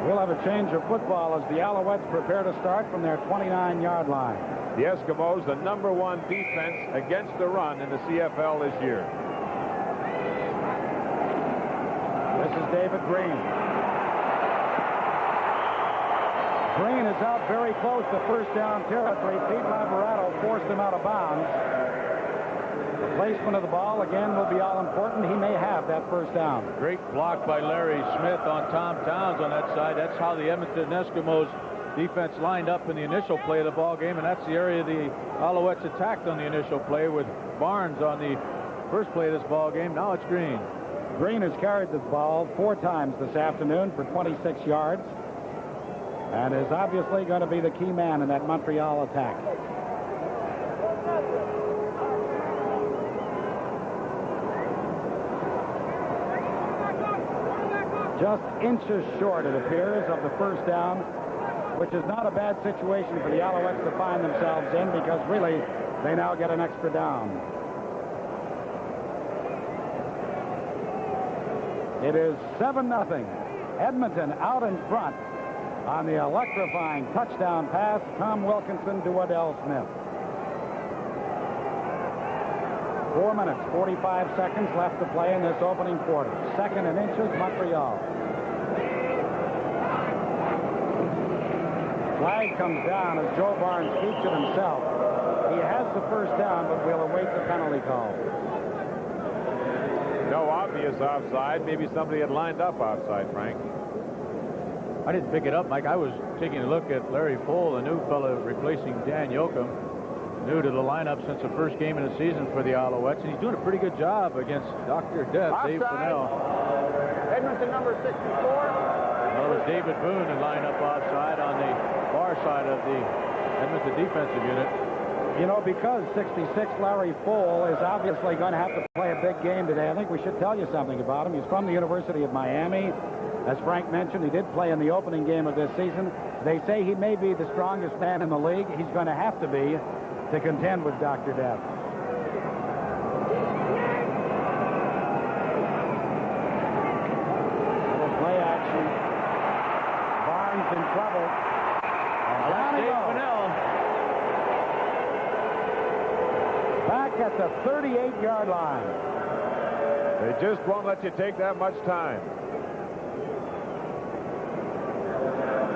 R: We'll have a change of football as the Alouettes prepare to start from their 29-yard line.
I: The Eskimos, the number 1 defense against the run in the CFL this year.
R: This is David Green. Green is out very close to first down territory. Pete Laborato forced him out of bounds. The placement of the ball, again, will be all important. He may have that first down.
G: Great block by Larry Smith on Tom Towns on that side. That's how the Edmonton Eskimos defense lined up in the initial play of the ball game, and that's the area the Alouettes attacked on the initial play with Barnes on the first play of this ball game. Now it's Green.
R: Green has carried the ball 4 times this afternoon for 26 yards and is obviously going to be the key man in that Montreal attack. Just inches short, it appears, of the first down, which is not a bad situation for the Alouettes to find themselves in, because really they now get an extra down. It is 7-0. Edmonton out in front on the electrifying touchdown pass, Tom Wilkinson to Waddell Smith. 4 minutes, 45 seconds left to play in this opening quarter. 2nd and inches, Montreal. Flag comes down as Joe Barnes keeps it himself. He has the first down, but we'll await the penalty call.
D: No obvious offside. Maybe somebody had lined up offside, Frank.
G: I didn't pick it up, Mike. I was taking a look at Larry Pohl, the new fellow replacing Dan Yoakum, new to the lineup since the first game of the season for the Alouettes, and he's doing a pretty good job against Dr. Death, Dave Fennell.
B: Edmonton number 64.
G: Well, it was David Boone in lineup offside on the far side of the Edmonton defensive unit.
R: You know, because 66, Larry Pohl is obviously going to have to play a big game today. I think we should tell you something about him. He's from the University of Miami. As Frank mentioned, he did play in the opening game of this season. They say he may be the strongest man in the league. He's going to have to be to contend with Dr. Death. Little play action. Barnes in trouble. And down he goes. Back at the 38-yard line.
D: They just won't let you take that much time.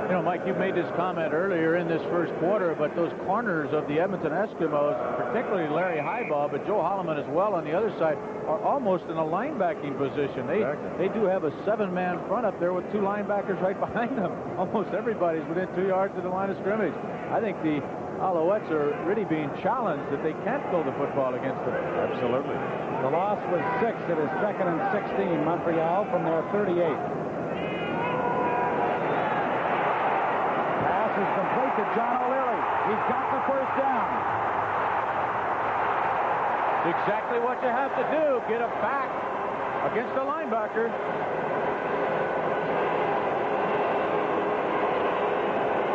G: You know, Mike, you made this comment earlier in this first quarter, but those corners of the Edmonton Eskimos, particularly Larry Highball, but Joe Holloman as well on the other side, are almost in a linebacking position. They do have a 7-man front up there with 2 linebackers right behind them. Almost everybody's within 2 yards of the line of scrimmage. I think the Alouettes are really being challenged that they can't throw the football against them.
D: Absolutely.
R: The loss was 6. It is 2nd and 16, Montreal from their 38. Pass is complete to John O'Leary. He's got the first down.
G: It's exactly what you have to do. Get a back against the linebacker.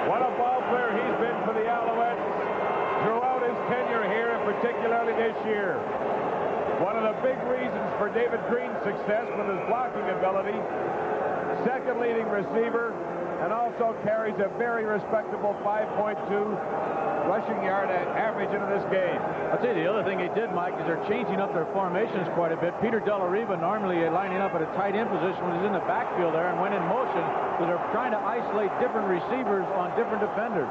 D: What a ball player he's been for the Alouettes throughout his tenure here, and particularly this year. One of the big reasons for David Green's success with his blocking ability, 2nd leading receiver, and also carries a very respectable 5.2 rushing yard average into this game.
G: I'll tell you the other thing they did, Mike, is they're changing up their formations quite a bit. Peter Delariva normally lining up at a tight end position when he's in the backfield there and went in motion, so they're trying to isolate different receivers on different defenders.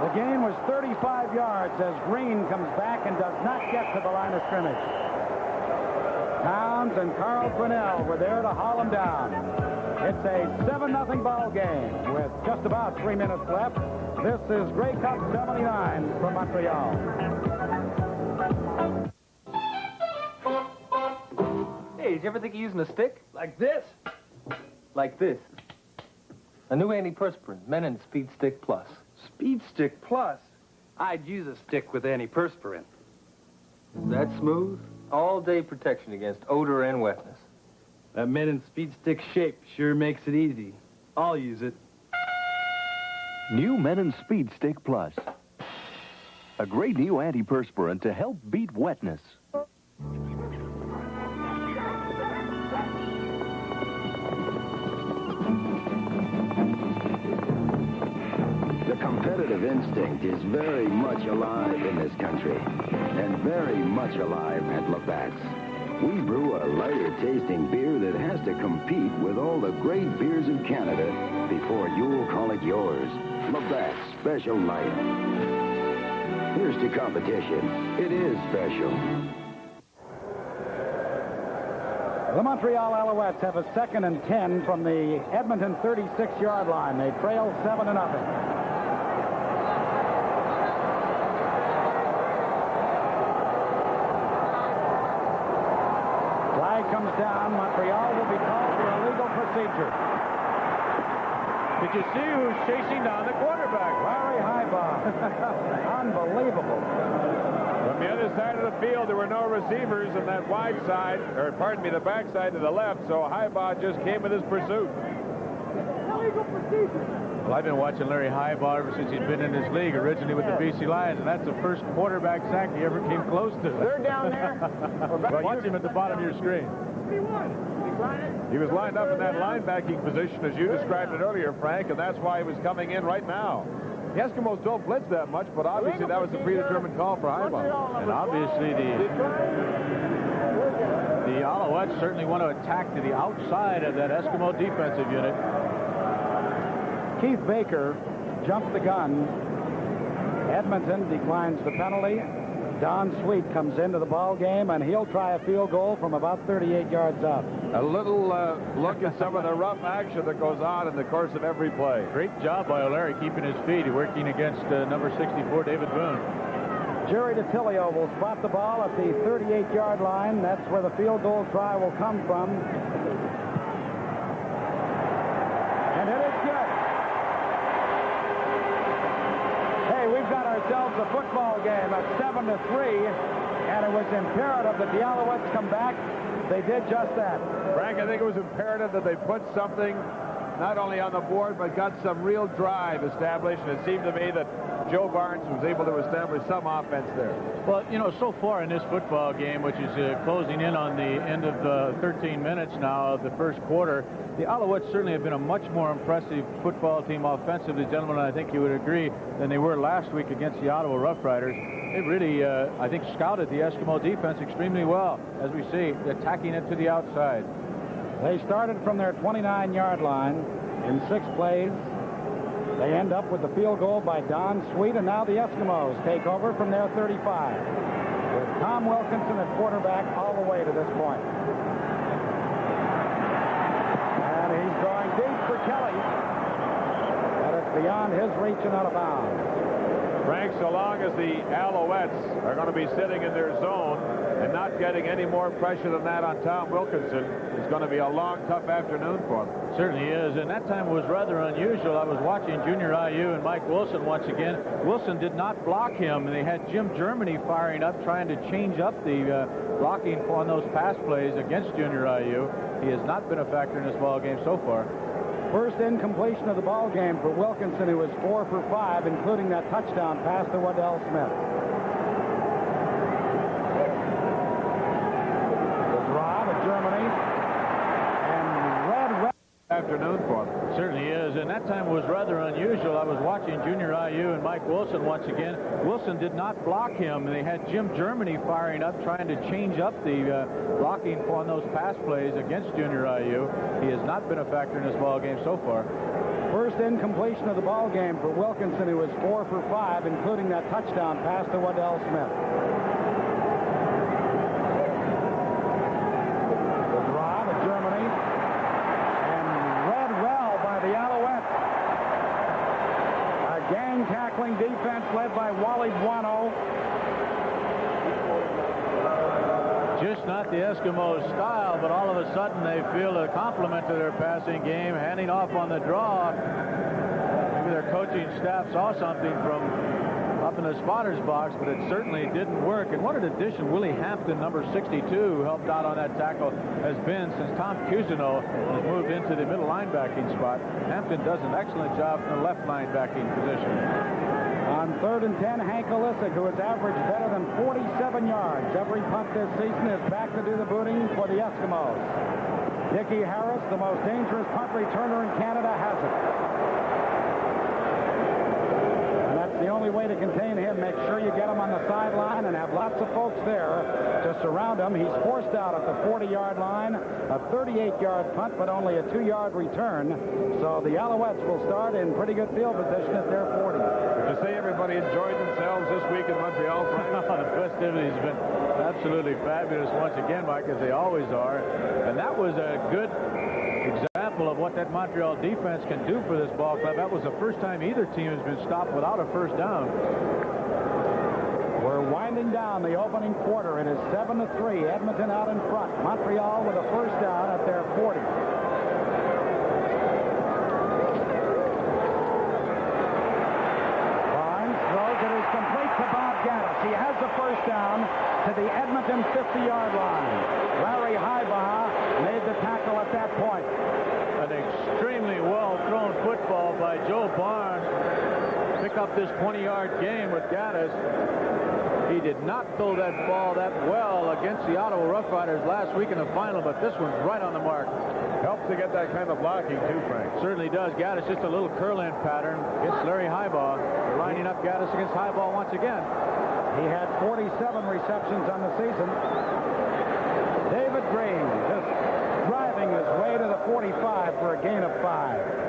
R: The gain was 35 yards as Green comes back and does not get to the line of scrimmage. Towns and Carl Quinnell were there to haul him down. It's a 7-0 ball game with just about 3 minutes left. This is Grey Cup 79 from Montreal.
M: Hey, did you ever think of using a stick? Like this? Like this. A new antiperspirant, Menon Speed Stick Plus.
O: Speed Stick Plus? I'd use a stick with antiperspirant.
M: Is that smooth? All-day protection against odor and wetness.
O: That Menon Speed Stick shape sure makes it easy. I'll use it.
L: New Menon Speed Stick Plus. A great new antiperspirant to help beat wetness.
P: The competitive instinct is very much alive in this country, and very much alive at Labatt's. We brew a lighter-tasting beer that has to compete with all the great beers of Canada before you'll call it yours. Labatt's Special Light. Here's to competition. It is special.
R: The Montreal Alouettes have a 2nd and 10 from the Edmonton 36-yard line. They trail 7-0. Flag comes down. Montreal will be called for illegal procedure.
G: Did you see who's chasing down the quarterback?
R: Larry Highbaugh. Unbelievable.
D: From the other side of the field, there were no receivers on that wide side, or pardon me, the back side to the left, so Highbaugh just came with his pursuit.
K: Illegal procedure.
G: Well, I've been watching Larry Highbaugh ever since he's been in this league, originally with the BC Lions, and that's the first quarterback sack he ever came close to.
B: They're down there.
G: Watch him at the bottom of your screen.
D: He was lined up in that linebacking position, as you described it earlier, Frank, and that's why he was coming in right now. The Eskimos don't blitz that much, but obviously that was a predetermined call for Highbaugh.
G: And obviously the Alouettes certainly want to attack to the outside of that Eskimo defensive unit.
R: Keith Baker jumps the gun. Edmonton declines the penalty. Don Sweet comes into the ball game, and he'll try a field goal from about 38 yards out.
D: A little look at some of the rough action that goes on in the course of every play.
G: Great job by O'Leary keeping his feet, working against number 64, David Boone.
R: Jerry DiTilio will spot the ball at the 38-yard line. That's where the field goal try will come from. And it is good. Hey, we've got ourselves a football game at 7-3, and it was imperative that the Alouettes come back. They did just that.
D: Frank, I think it was imperative that they put something not only on the board, but got some real drive established, and it seemed to me that Joe Barnes was able to establish some offense there.
G: Well, you know, so far in this football game, which is closing in on the end of 13 minutes now of the first quarter, the Alouettes certainly have been a much more impressive football team offensively, gentlemen, I think you would agree, than they were last week against the Ottawa Rough Riders. They really, I think, scouted the Eskimo defense extremely well, as we see, attacking it to the outside.
R: They started from their 29-yard line in 6 plays. They end up with the field goal by Don Sweet, and now the Eskimos take over from their 35, with Tom Wilkinson at quarterback all the way to this point. And he's going deep for Kelly, but it's beyond his reach and out of bounds.
D: Frank, so long as the Alouettes are going to be sitting in their zone and not getting any more pressure than that on Tom Wilkinson, it's going to be a long, tough afternoon for them.
G: Certainly is, and that time was rather unusual. I was watching Junior IU and Mike Wilson once again. Wilson did not block him, and they had Jim Germany firing up, trying to change up the blocking on those pass plays against Junior IU. He has not been a factor in this ball game so far.
R: First incompletion of the ball game for Wilkinson, who was 4 for 5, including that touchdown pass to Waddell Smith. The drive at Germany, and red
D: afternoon for them.
G: Certainly is, and that time was rather unusual. I was watching Junior IU and Mike Wilson once again. Wilson did not block him, and they had Jim Germany firing up, trying to change up the blocking on those pass plays against Junior IU. He has not been a factor in this ball game so far.
R: First incompletion of the ball game for Wilkinson, who was 4 for 5, including that touchdown pass to Waddell Smith. The drive at Germany, and read well by the Alouettes. A gang tackling defense led by Wally Buono.
G: Just not the Eskimos' style, but all of a sudden they feel a compliment to their passing game, handing off on the draw. Maybe their coaching staff saw something from up in the spotter's box, but it certainly didn't work. And what an addition Willie Hampton, number 62, who helped out on that tackle, has been since Tom Cousineau has moved into the middle linebacking spot. Hampton does an excellent job in the left linebacking position.
R: On 3rd and 10, Hank Olisic, who has averaged better than 47 yards every punt this season, is back to do the booting for the Eskimos. Dickie Harris, the most dangerous punt returner in Canada, has it. And that's the only way to contain him. Make sure you get him on the sideline and have lots of folks there to surround him. He's forced out at the 40-yard line, a 38-yard punt, but only a 2-yard return. So the Alouettes will start in pretty good field position at their 40.
D: To say everybody enjoyed themselves
I: this week in Montreal, Frank?
G: The festivities have been absolutely fabulous once again, Mike, as they always are. And that was a good example of what that Montreal defense can do for this ball club. That was the first time either team has been stopped without a first down.
R: We're winding down the opening quarter. It is 7-3. Edmonton out in front. Montreal with a first down at their 40. Barnes throws. It is complete to Bob Gaddis. He has the first down to the Edmonton 50-yard line. Larry Heibaugh made the tackle at that point.
G: An extremely well-thrown football by Joe Barnes. Pick up this 20-yard gain with Gaddis. He did not throw that ball that well against the Ottawa Rough Riders last week in the final, but this one's right on the mark.
I: Helps to get that kind of blocking, too, Frank.
G: Certainly does. Gaddis, just a little curl-in pattern against Larry Heibaugh. They're lining up Gaddis against Heibaugh once again.
R: He had 47 receptions on the season. David Green just driving his way to the 45 for a gain of 5.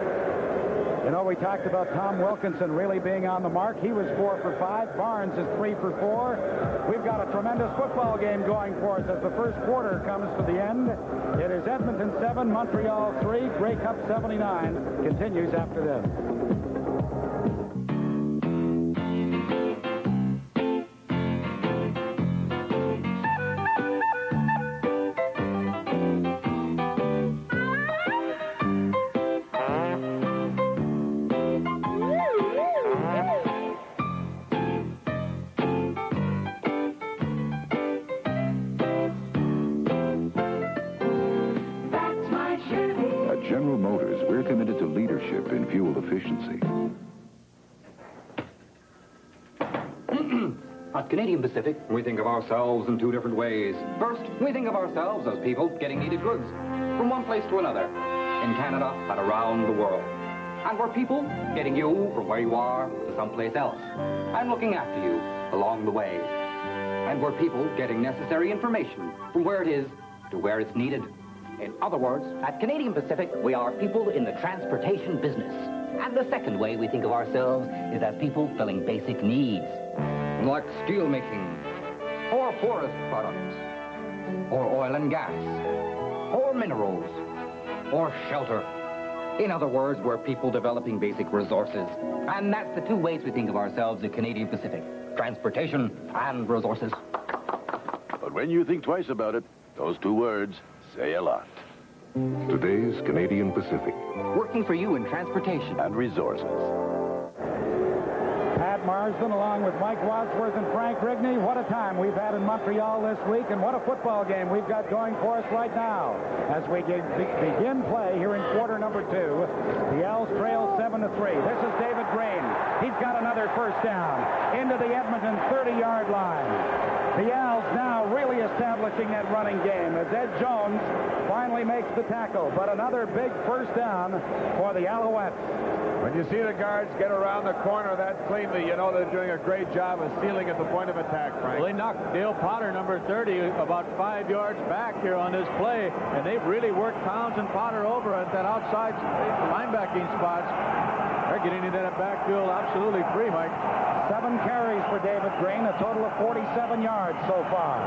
R: You know, we talked about Tom Wilkinson really being on the mark. He was 4 for 5. Barnes is 3 for 4. We've got a tremendous football game going for us as the first quarter comes to the end. It is Edmonton 7, Montreal 3. Grey Cup 79 continues after this.
N: General Motors, we're committed to leadership in fuel efficiency.
Q: At Canadian Pacific, we think of ourselves in two different ways. First, we think of ourselves as people getting needed goods from one place to another, in Canada and around the world. And we're people getting you from where you are to someplace else, and looking after you along the way. And we're people getting necessary information from where it is to where it's needed. In other words, at Canadian Pacific, we are people in the transportation business. And the second way we think of ourselves is as people filling basic needs, like steel making, or forest products, or oil and gas, or minerals, or shelter. In other words, we're people developing basic resources. And that's the two ways we think of ourselves at Canadian Pacific: transportation and resources.
S: But when you think twice about it, those two words say a lot.
N: Today's Canadian Pacific.
Q: Working for you in transportation
S: and resources.
R: Pat Marsden along with Mike Wadsworth and Frank Rigney. What a time we've had in Montreal this week, and what a football game we've got going for us right now. As we begin play here in quarter number 2, the Owls trail 7-3. This is David Green. He's got another first down into the Edmonton 30-yard line. The Owls now really establishing that running game as Ed Jones finally makes the tackle, but another big first down for the Alouettes.
I: When you see the guards get around the corner that cleanly, you know they're doing a great job of sealing at the point of attack, Frank.
G: Well, they knocked Dale Potter, number 30, about 5 yards back here on this play, and they've really worked Towns and Potter over at that outside linebacking spots. They're getting into that backfield absolutely free, Mike.
R: 7 carries for David Green, a total of 47 yards so far.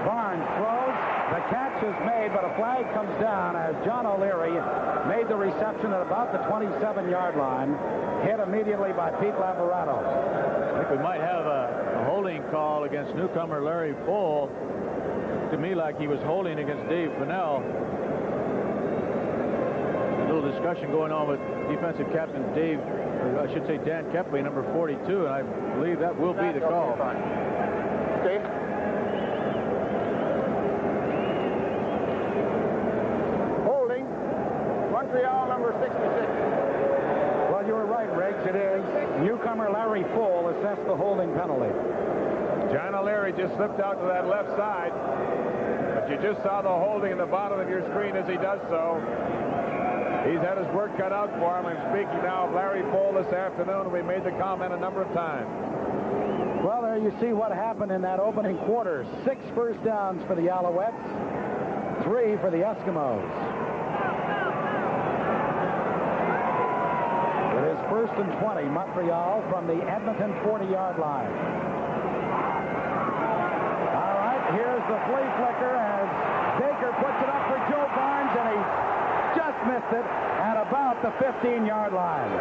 R: Barnes throws. The catch is made, but a flag comes down as John O'Leary made the reception at about the 27-yard line, hit immediately by Pete Laverato.
G: I think we might have a holding call against newcomer Larry Full. To me, like he was holding against Dave Fennell. A little discussion going on with defensive captain Dave, I should say Dan Kepley, number 42, and I believe that will be the call.
I: Okay. Holding, Montreal number 66.
R: Well, you were right, Riggs. It is. Newcomer Larry Full assessed the holding penalty.
I: John O'Leary just slipped out to that left side, but you just saw the holding in the bottom of your screen as he does so. He's had his work cut out for him. I'm speaking now of Larry Full this afternoon. We made the comment a number of times.
R: Well, there you see what happened in that opening quarter. 6 first downs for the Alouettes, 3 for the Eskimos. It is 1st and 20, Montreal from the Edmonton 40-yard line. here's the flea flicker as Baker puts it up for Joe Barnes, and he just missed it at about the 15-yard line.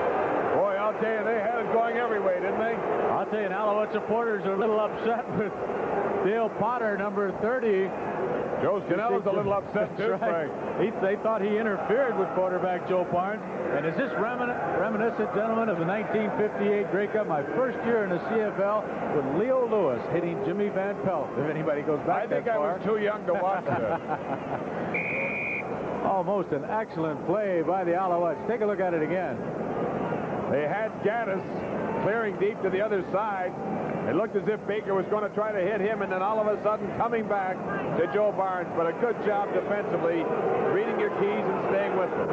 I: Boy, I'll tell you, they had it going every way, didn't they?
G: I'll tell you, Alouette supporters are a little upset with Dale Potter, number 30.
I: Joe Scannell's a little upset, too,
G: right.
I: Frank.
G: They thought he interfered with quarterback Joe Barnes. And is this reminiscent, gentlemen, of the 1958 Grey Cup, my first year in the CFL, with Leo Lewis hitting Jimmy Van Pelt, if anybody goes back that far.
I: I was too young to watch that.
G: Almost an excellent play by the Alouettes. Take a look at it again.
I: They had Gaddis clearing deep to the other side. It looked as if Baker was going to try to hit him, and then all of a sudden coming back to Joe Barnes. But a good job defensively, reading your keys and staying with them.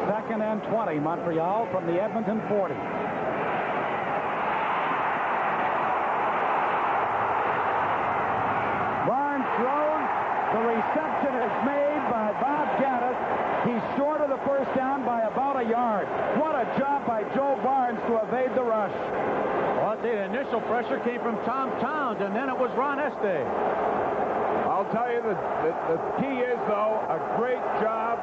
R: 2nd and 20, Montreal from the Edmonton 40. Barnes throws. The reception is made by Bob Gaddis. He's short of the first down by about a yard. What a job by Joe Barnes to evade the rush.
G: Well, the initial pressure came from Tom Towns, and then it was Ron Este.
I: I'll tell you, the key is, though, a great job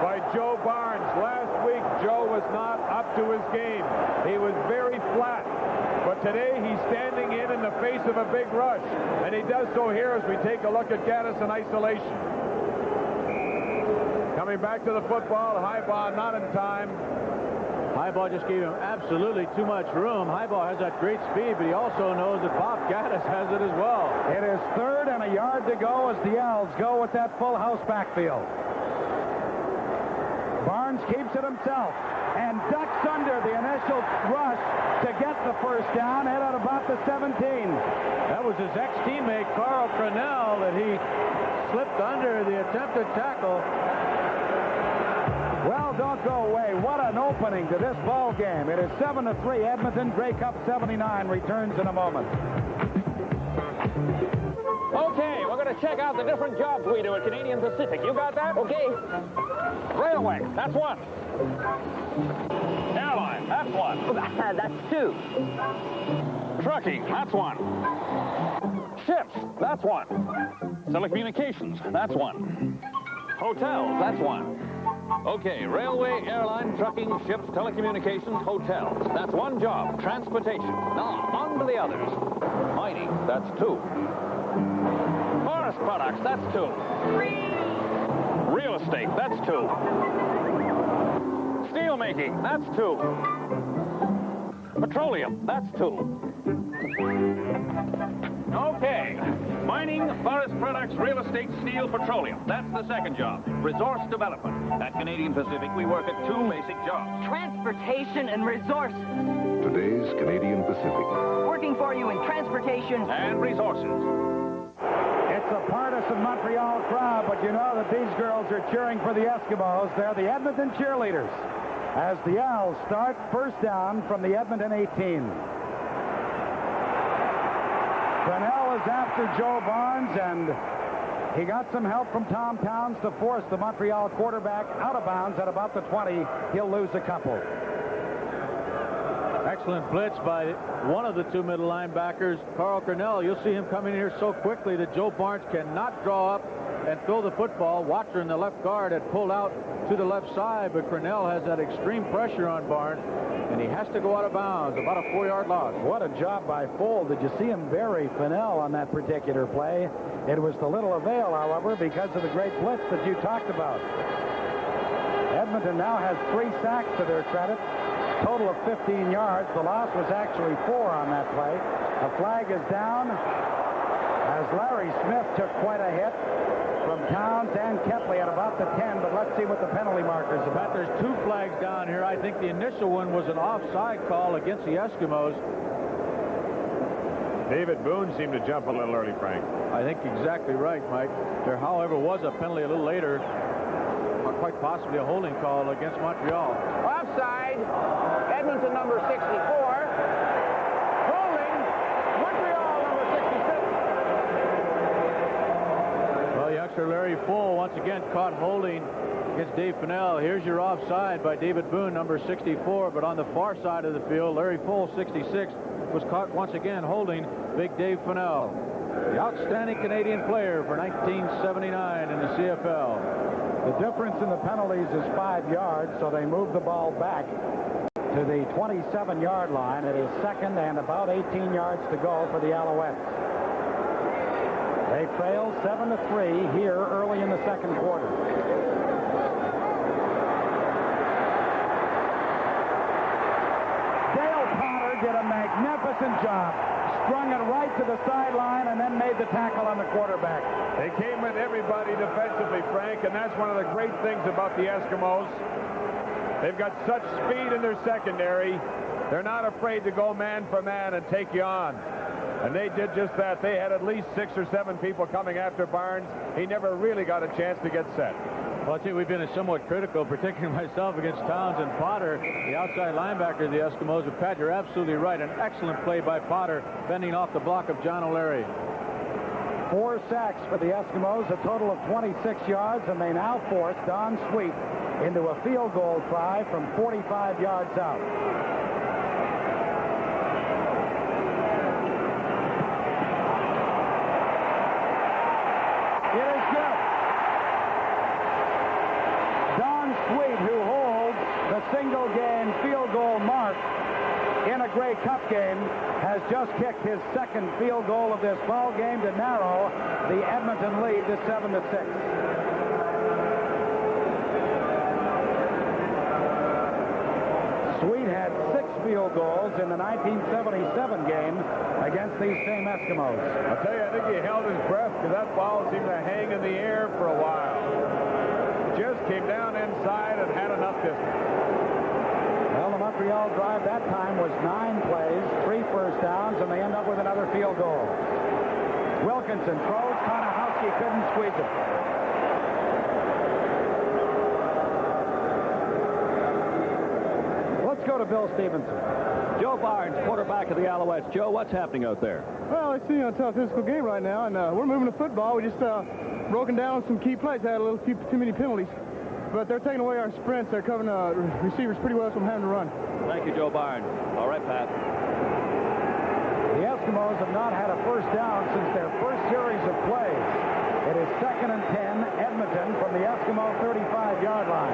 I: by Joe Barnes. Last week, Joe was not up to his game. He was very flat. But today, he's standing in the face of a big rush. And he does so here as we take a look at Gaddis in isolation. Coming back to the football, Highball not in time.
G: Highball just gave him absolutely too much room. Highball has that great speed, but he also knows that Bob Gaddis has it as well.
R: It is 3rd and a yard to go as the Owls go with that full house backfield. Barnes keeps it himself and ducks under the initial rush to get the first down at about the 17.
G: That was his ex-teammate, Carl Cronell, that he slipped under the attempted tackle.
R: Well, don't go away. What an opening to this ball game. It is 7-3. Edmonton. Grey Cup 79 returns in a moment.
A: Okay, we're going to check out the different jobs we do at Canadian Pacific. You got that? Okay. Railway, that's one. Airline, that's one.
C: That's two.
A: Trucking, that's one. Ships, that's one. Telecommunications, that's one. Hotels, that's one. Okay, railway, airline, trucking, ships, telecommunications, hotels. That's one job. Transportation. Now, on to the others. Mining, that's two. Forest products, that's two. Real estate, that's two. Steel making, that's two. Petroleum, that's two. Okay. Mining, forest products, real estate, steel, petroleum. That's the second job. Resource development. At Canadian Pacific, we work at two basic jobs.
T: Transportation and resources.
N: Today's Canadian Pacific.
T: Working for you in transportation
A: and resources.
R: It's a partisan Montreal crowd, but you know that these girls are cheering for the Eskimos. They're the Edmonton cheerleaders. As the Owls start, first down from the Edmonton 18. Brunel is after Joe Barnes, and he got some help from Tom Towns to force the Montreal quarterback out of bounds at about the 20. He'll lose a couple.
G: Excellent blitz by one of the two middle linebackers, Carl Cornell. You'll see him coming in here so quickly that Joe Barnes cannot draw up and throw the football. Watcher in the left guard had pulled out to the left side, but Cornell has that extreme pressure on Barnes, and he has to go out of bounds. About a 4-yard loss.
R: What a job by Full. Did you see him bury Fennell on that particular play? It was to little avail, however, because of the great blitz that you talked about. Edmonton now has 3 sacks to their credit. Total of 15 yards. The loss was actually 4 on that play. A flag is down as Larry Smith took quite a hit from Towns and Ketley at about the 10, but let's see what the penalty markers about.
G: There's 2 flags down here. I think the initial one was an offside call against the Eskimos.
I: David Boone seemed to jump a little early, Frank.
G: I think exactly right, Mike. There, however, was a penalty a little later. Quite possibly a holding call against Montreal.
A: Offside. Edmonton number 64. Holding. Montreal number 66.
G: Well, youngster Larry Full once again caught holding against Dave Fennell. Here's your offside by David Boone, number 64. But on the far side of the field, Larry Full, 66, was caught once again holding Big Dave Fennell. the outstanding Canadian player for 1979 in the CFL.
R: The difference in the penalties is 5 yards, so they move the ball back to the 27-yard line. It is second and about 18 yards to go for the Alouettes. They trail 7-3 here early in the second quarter. Dale Potter did a magnificent job. Strung it right to the sideline and then made the tackle on the quarterback.
I: They came with everybody defensively, Frank, and that's one of the great things about the Eskimos. They've got such speed in their secondary. They're not afraid to go man for man and take you on. And they did just that. They had at least 6 or 7 people coming after Barnes. He never really got a chance to get set.
G: Well, I think we've been somewhat critical, particularly myself, against Towns and Potter, the outside linebacker of the Eskimos. But Pat, you're absolutely right. An excellent play by Potter, bending off the block of John O'Leary.
R: 4 sacks for the Eskimos, a total of 26 yards, and they now force Don Sweet into a field goal try from 45 yards out. It is good. Don Sweet, who holds the single-game field goal mark in a Grey Cup game, has just kicked his second field goal of this ball game to narrow the Edmonton lead to 7-6. Sweet had 6 field goals in the 1977 game against these same Eskimos.
I: I'll tell you, I think he held his breath because that ball seemed to hang in the air for a while. It just came down inside and had enough distance.
R: Well, the Montreal drive that time was 9 plays, 3 first downs, and they end up with another field goal. Wilkinson throws. Konahowski couldn't squeeze it. Let's go to Bill Stevenson.
E: Joe Barnes, quarterback of the Alouettes. Joe, what's happening out there?
K: Well, it's a tough physical game right now, and we're moving the football. We just broken down some key plays. Had a little too many penalties. But they're taking away our sprints. They're covering receivers pretty well, so I'm having to run.
E: Thank you, Joe Barnes. All right, Pat.
R: The Eskimos have not had a first down since their first series of plays. It is 2nd and 10, Edmonton from the Eskimo 35-yard line.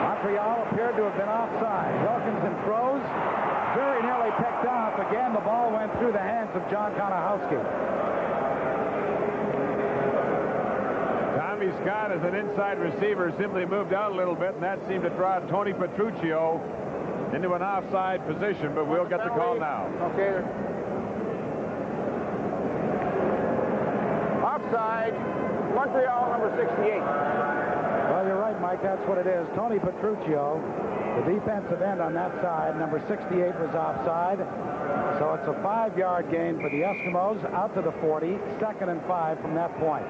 R: Montreal appeared to have been offside. Wilkinson throws. Very nearly picked off. Again, the ball went through the hands of John Konahowski.
I: Tommy Scott, as an inside receiver, simply moved out a little bit, and that seemed to draw Tony Petruccio into an offside position, but we'll get the call now.
K: Okay. Offside, Montreal, number 68.
R: Well, you're right, Mike. That's what it is. Tony Petruccio, the defensive end on that side, number 68, was offside. So it's a 5-yard gain for the Eskimos out to the 40, 2nd and 5 from that point.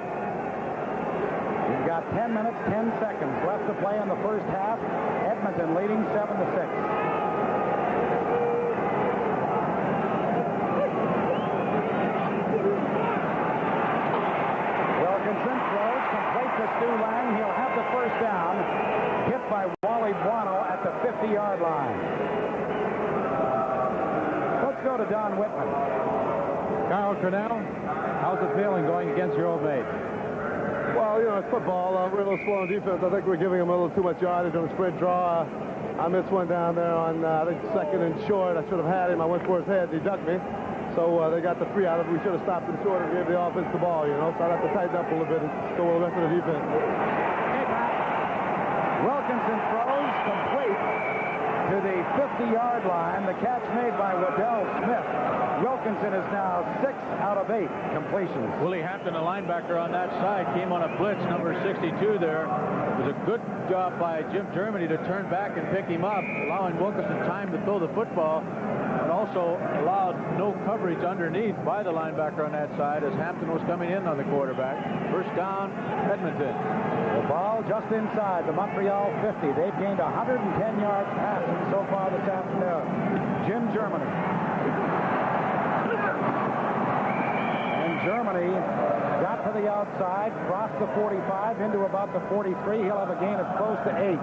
R: We've got 10 minutes, 10 seconds left to play in the first half. Edmonton leading 7-6. Wilkinson throws, complete to Stu Lang. He'll have the first down. Hit by Wally Buono at the 50-yard line. Let's go to Don Whitman.
D: Kyle Cornell, how's it feeling going against your old mate?
K: Well, you know, it's football. We're a little slow on defense. I think we're giving them a little too much yardage on the sprint draw. I missed one down there on, I think, 2nd and short. I should have had him. I went for his head. He ducked me. So they got the 3 out of it. We should have stopped him short and gave the offense the ball, you know. So I'd have to tighten up a little bit and go with the rest of the defense.
R: Wilkinson throws complete to the 50-yard line. The catch made by Waddell Smith. Wilkinson is now 6 out of 8 completions.
G: Willie Hampton, a linebacker on that side, came on a blitz, number 62 there. It was a good job by Jim Germany to turn back and pick him up, allowing Wilkinson time to throw the football, but also allowed no coverage underneath by the linebacker on that side as Hampton was coming in on the quarterback. First down, Edmonton.
R: The ball just inside the Montreal 50. They've gained 110 yards passing so far this afternoon. Jim Germany. And Germany got to the outside, crossed the 45 into about the 43. He'll have a gain of close to 8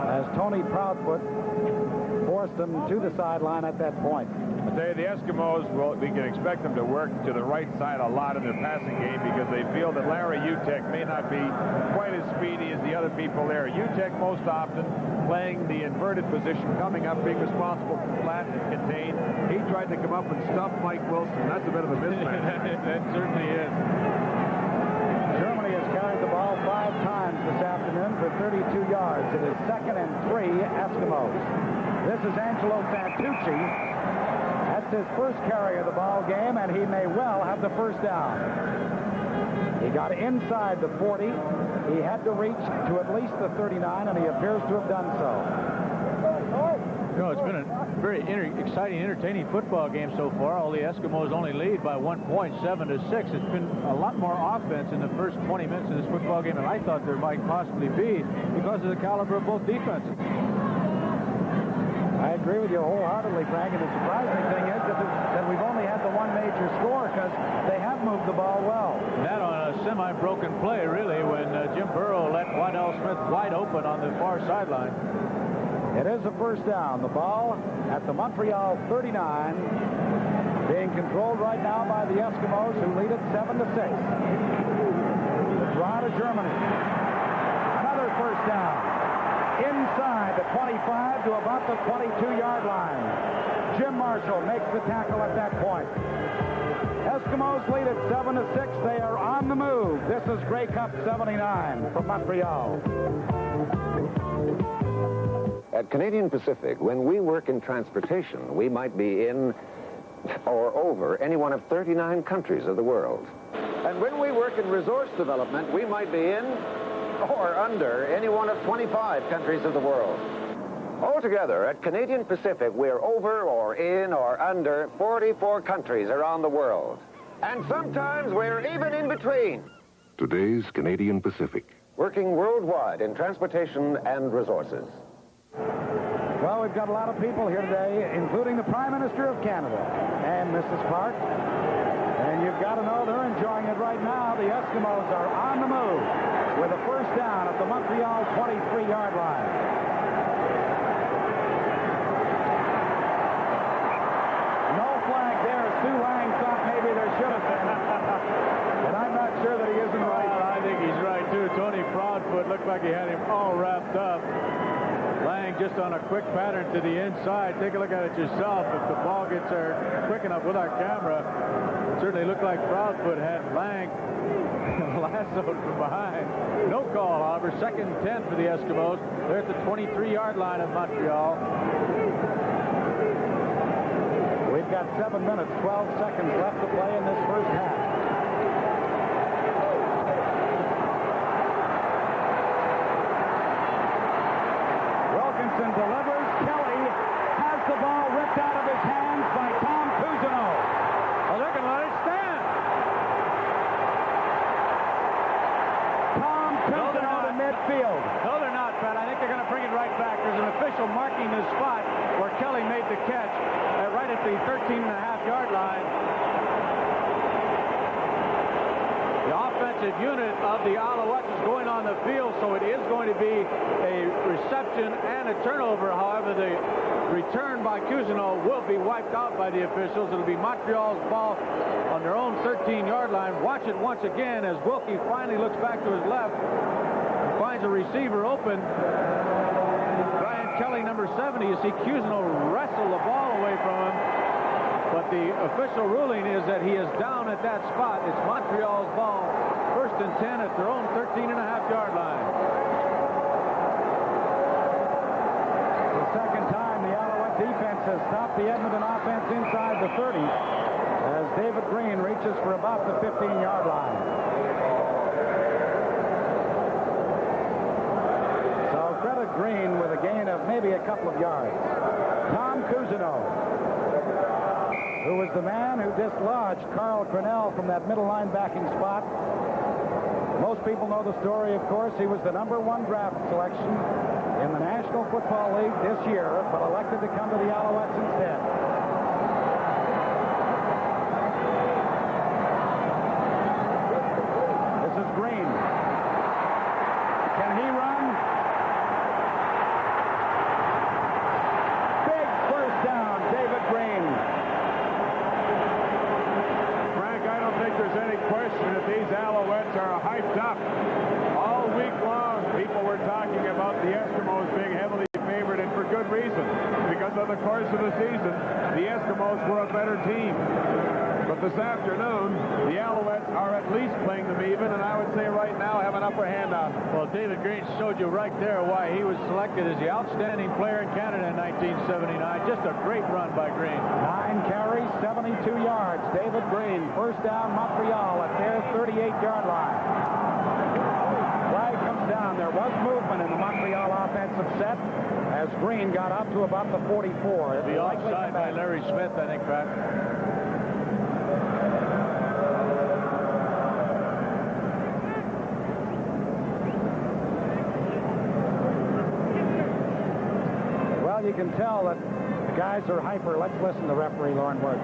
R: as Tony Proudfoot forced him to the sideline at that point.
G: I
D: say the Eskimos, we can expect them to work to the right side a lot in their passing game because they feel that Larry Utek may not be quite as speedy as the other people there. Utek most often playing the inverted position, coming up, being responsible for flat and contain. He tried to come up and stuff Mike Wilson. That's a bit of a mismatch.
G: That certainly is.
R: Germany has carried the ball 5 times this afternoon for 32 yards. It is 2nd and 3, Eskimos. This is Angelo Santucci. That's his first carry of the ball game, and he may well have the first down. He got inside the 40. He had to reach to at least the 39, and he appears to have done so.
G: You know, it's been a very exciting, entertaining football game so far. All the Eskimos only lead by 1 point, 7-6. It's been a lot more offense in the first 20 minutes of this football game than I thought there might possibly be because of the caliber of both defenses.
R: I agree with you wholeheartedly, Frank, and the surprising thing is that we've only had the one major score because they have moved the ball well.
G: And that on a semi-broken play, really, when Jim Burrow let Waddell Smith wide open on the far sideline.
R: It is a first down. The ball at the Montreal 39, being controlled right now by the Eskimos, who lead it 7-6. The draw to Germany. Another first down. Inside the 25 to about the 22-yard line. Jim Marshall makes the tackle at that point. Eskimos lead at 7-6. They are on the move. This is Grey Cup 79 from Montreal.
B: At Canadian Pacific, when we work in transportation, we might be in or over any one of 39 countries of the world. And when we work in resource development, we might be in or under any one of 25 countries of the world. Altogether, at Canadian Pacific, we're over or in or under 44 countries around the world. And sometimes we're even in between.
N: Today's Canadian Pacific.
B: Working worldwide in transportation and resources.
R: Well, we've got a lot of people here today, including the Prime Minister of Canada and Mrs. Park. And you've got to know they're enjoying it right now. The Eskimos are on the move with a first down at the Montreal 23-yard line. No flag there. Stu Lang thought maybe there should have been. But I'm not sure that he isn't right.
G: Well, I think he's right, too. Tony Proudfoot looked like he had him all wrapped up. Lang just on a quick pattern to the inside. Take a look at it yourself. If the ball gets there quick enough with our camera, it certainly looked like Proudfoot had Lang lassoed from behind. No call, however. 2nd and 10 for the Eskimos. They're at the 23-yard line of Montreal.
R: We've got 7 minutes, 12 seconds left to play in this first half. Wilkinson delivers. Kelly has the ball ripped out of his hands by Tom Cousineau.
G: Well, they're going to let it stand.
R: Tom Cousineau to midfield.
G: No, they're not, Pat. I think they're going to bring it right back. There's an official marking the spot where Kelly made the catch right at the 13.5-yard line. The offensive unit of the Alouettes is going on the field, so it is going to be a reception and a turnover. However, the return by Cousineau will be wiped out by the officials. It'll be Montreal's ball on their own 13-yard line. Watch it once again as Wilkie finally looks back to his left and finds a receiver open. Brian Kelly, number 70. You see Cousineau wrestle the ball away from him. But the official ruling is that he is down at that spot. It's Montreal's ball. 1st and 10 at their own 13.5-yard line.
R: The second time the Alouette defense has stopped the Edmonton offense inside the 30 as David Green reaches for about the 15-yard line. So credit Green with a gain of maybe a couple of yards. Tom Cousineau, who was the man who dislodged Carl Cornell from that middle linebacking spot. Most people know the story, of course. He was the #1 draft selection in the National Football League this year, but elected to come to the Alouettes instead. This is Green. Can he run? Big first down, David Green.
D: Alouettes are hyped up. All week long, people were talking about the Eskimos being heavily favored, and for good reason. Because of the course of the season, the Eskimos were a better team. But this afternoon, the Alouettes are at least playing them even, and I would say right now have an upper hand on them.
G: Well, David Green showed you right there why he was selected as the outstanding player in Canada in 1979. Just a great run by Green.
R: 9 carries, 72 yards. David Green, first down, Montreal at their 38-yard line. Flag comes down. There was movement in the Montreal offensive set as Green got up to about the 44.
G: The offside by Larry Smith, I think, Pat.
R: Well, you can tell that the guys are hyper. Let's listen to referee Lauren Wirtz.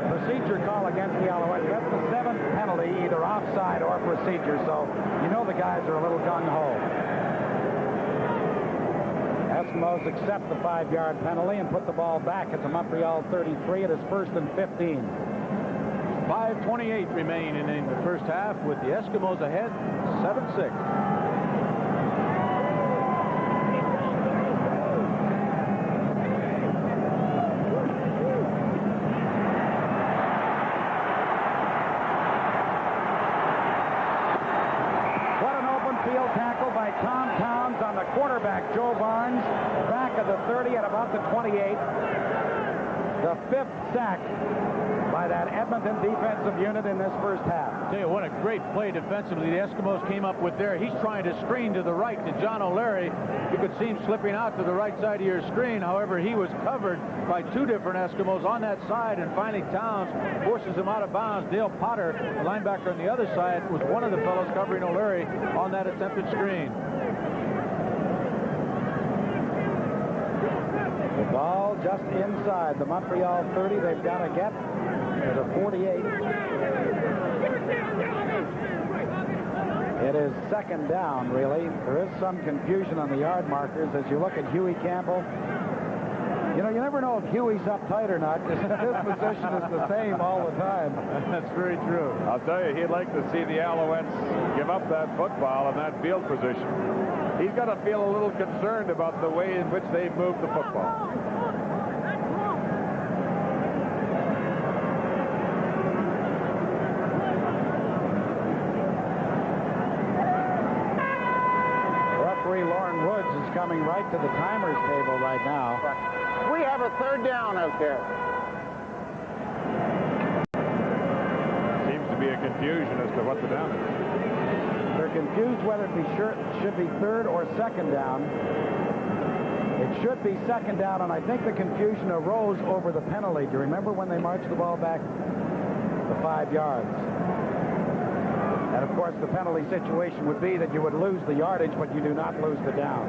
R: Procedure call against the Alouettes. That's the 7th penalty, either offside or procedure, so you know the guys are a little gung-ho. Eskimos accept the 5-yard penalty and put the ball back at the Montreal 33. It is 1st and 15.
G: 5:28 remain in the first half with the Eskimos ahead 7-6.
R: Quarterback Joe Barnes, back of the 30 at about the 28. The 5th sack by that Edmonton defensive unit in this first half.
G: I'll tell you what a great play defensively the Eskimos came up with there. He's trying to screen to the right to John O'Leary. You could see him slipping out to the right side of your screen. However, he was covered by 2 different Eskimos on that side, and finally Towns forces him out of bounds. Dale Potter, the linebacker on the other side, was one of the fellows covering O'Leary on that attempted screen.
R: The ball just inside the Montreal 30. They've got to get to the 48. It is 2nd down, really. There is some confusion on the yard markers as you look at Huey Campbell. You know, you never know if Huey's uptight or not, because his position is the same all the time.
G: That's very true.
D: I'll tell you, he'd like to see the Alouettes give up that football in that field position. He's got to feel a little concerned about the way in which they move the football.
R: Referee Lauren Woods is coming right to the timers table right now.
U: We have a 3rd down out there.
D: Seems to be a confusion as to what the down is.
R: They're confused whether it should be 3rd or 2nd down. It should be 2nd down, and I think the confusion arose over the penalty. Do you remember when they marched the ball back the 5 yards? And, of course, the penalty situation would be that you would lose the yardage, but you do not lose the down.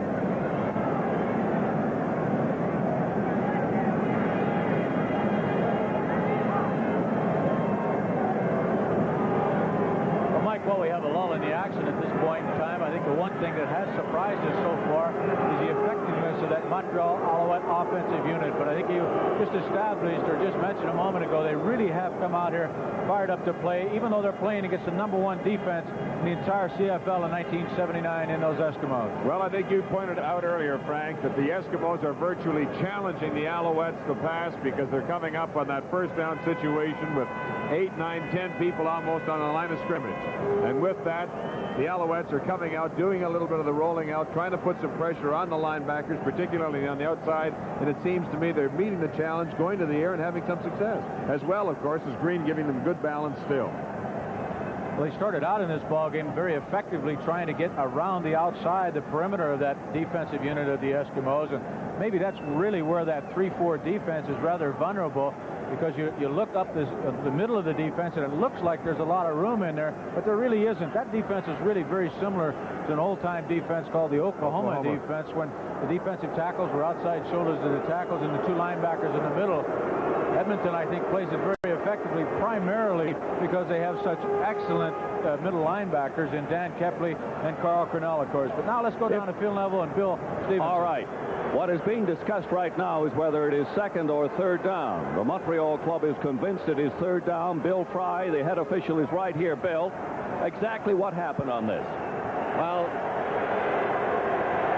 G: Well, we have a lull in the action at this point in time. I think the one thing that has surprised us so far is the effectiveness of that Montreal Alouette offensive unit. But I think you just established or just mentioned a moment ago, they really have come out here fired up to play, even though they're playing against the #1 defense in the entire CFL in 1979 in those Eskimos.
D: Well, I think you pointed out earlier, Frank, that the Eskimos are virtually challenging the Alouettes to pass because they're coming up on that 1st down situation with 8, 9, 10 people almost on the line of scrimmage. And with that, the Alouettes are coming out, doing a little bit of the rolling out, trying to put some pressure on the linebackers, particularly on the outside. And it seems to me they're meeting the challenge, going to the air, and having some success. As well, of course, as Green giving them good balance still.
G: Well, he started out in this ball game very effectively trying to get around the outside, the perimeter of that defensive unit of the Eskimos. And maybe that's really where that 3-4 defense is rather vulnerable, because you look up the middle of the defense and it looks like there's a lot of room in there, but there really isn't. That defense is really very similar to an old-time defense called the Oklahoma defense, when the defensive tackles were outside shoulders of the tackles and the 2 linebackers in the middle. Edmonton, I think, plays it very effectively, primarily because they have such excellent middle linebackers in Dan Kepley and Carl Cornell, of course. But now let's go down to field level and Bill Stevenson.
E: All right. What is being discussed right now is whether it is second or third down. The Montreal club is convinced it is third down. Bill Fry, the head official, is right here. Bill, exactly what happened on this?
C: Well,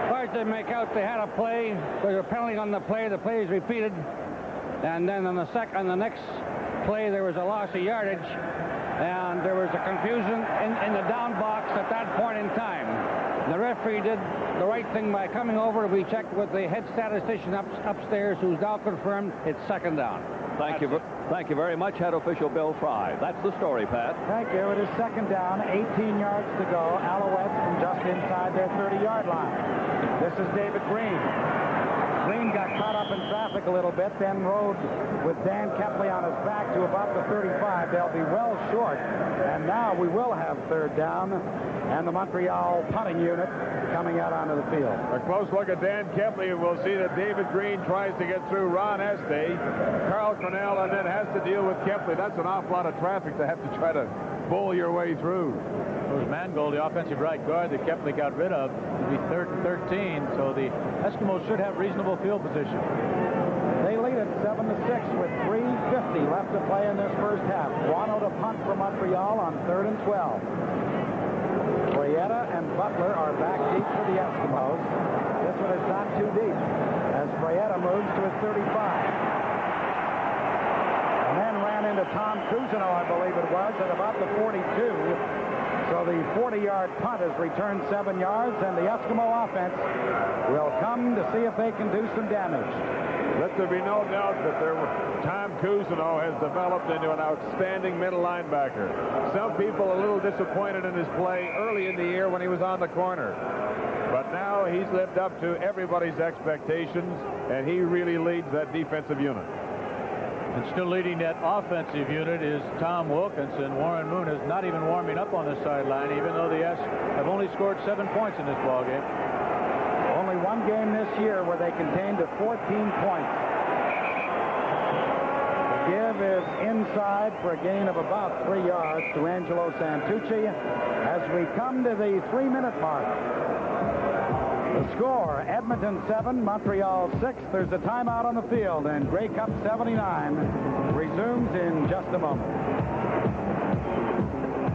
C: first they make out they had a play. There's a penalty on the play. The play is repeated. And then on the next play, there was a loss of yardage. And there was a confusion in the down box at that point in time. The referee did the right thing by coming over. We checked with the head statistician upstairs, who's now confirmed it's second down.
E: Thank you very much, head official Bill Fry. That's the story, Pat.
R: Thank you. It is second down, 18 yards to go. Alouettes from just inside their 30-yard line. This is David Green. Green got caught up in traffic a little bit, then rode with Dan Kepley on his back to about the 35. They'll be well short, and now we will have third down, and the Montreal punting unit coming out onto the field.
I: A close look at Dan Kepley, and we'll see that David Green tries to get through Ron Este, Carl Cornell, and then has to deal with Kepley. That's an awful lot of traffic to have to try to bowl your way through.
G: It was Mangold, the offensive right guard that Kepley got rid of. It'll be 3rd and 13, so the Eskimos should have reasonable field position.
R: They lead it 7-6 with 3:50 left to play in this first half. Guano to punt for Montreal on 3rd and 12. Frietta and Butler are back deep for the Eskimos. This one is not too deep as Frietta moves to his 35. And then ran into Tom Cousineau, I believe it was, at about the 42. So the 40-yard punt has returned 7 yards, and the Eskimo offense will come to see if they can do some damage.
I: Let there be no doubt that Tom Cousineau has developed into an outstanding middle linebacker. Some people a little disappointed in his play early in the year when he was on the corner. But now he's lived up to everybody's expectations, and he really leads that defensive unit.
G: And still leading that offensive unit is Tom Wilkinson. Warren Moon is not even warming up on the sideline, even though the Eskimos have only scored 7 points in this ballgame.
R: Only one game this year where they contained to 14 points. The give is inside for a gain of about 3 yards to Angelo Santucci as we come to the 3-minute mark. The score, Edmonton 7, Montreal 6. There's a timeout on the field, and Grey Cup 79 resumes in just a moment.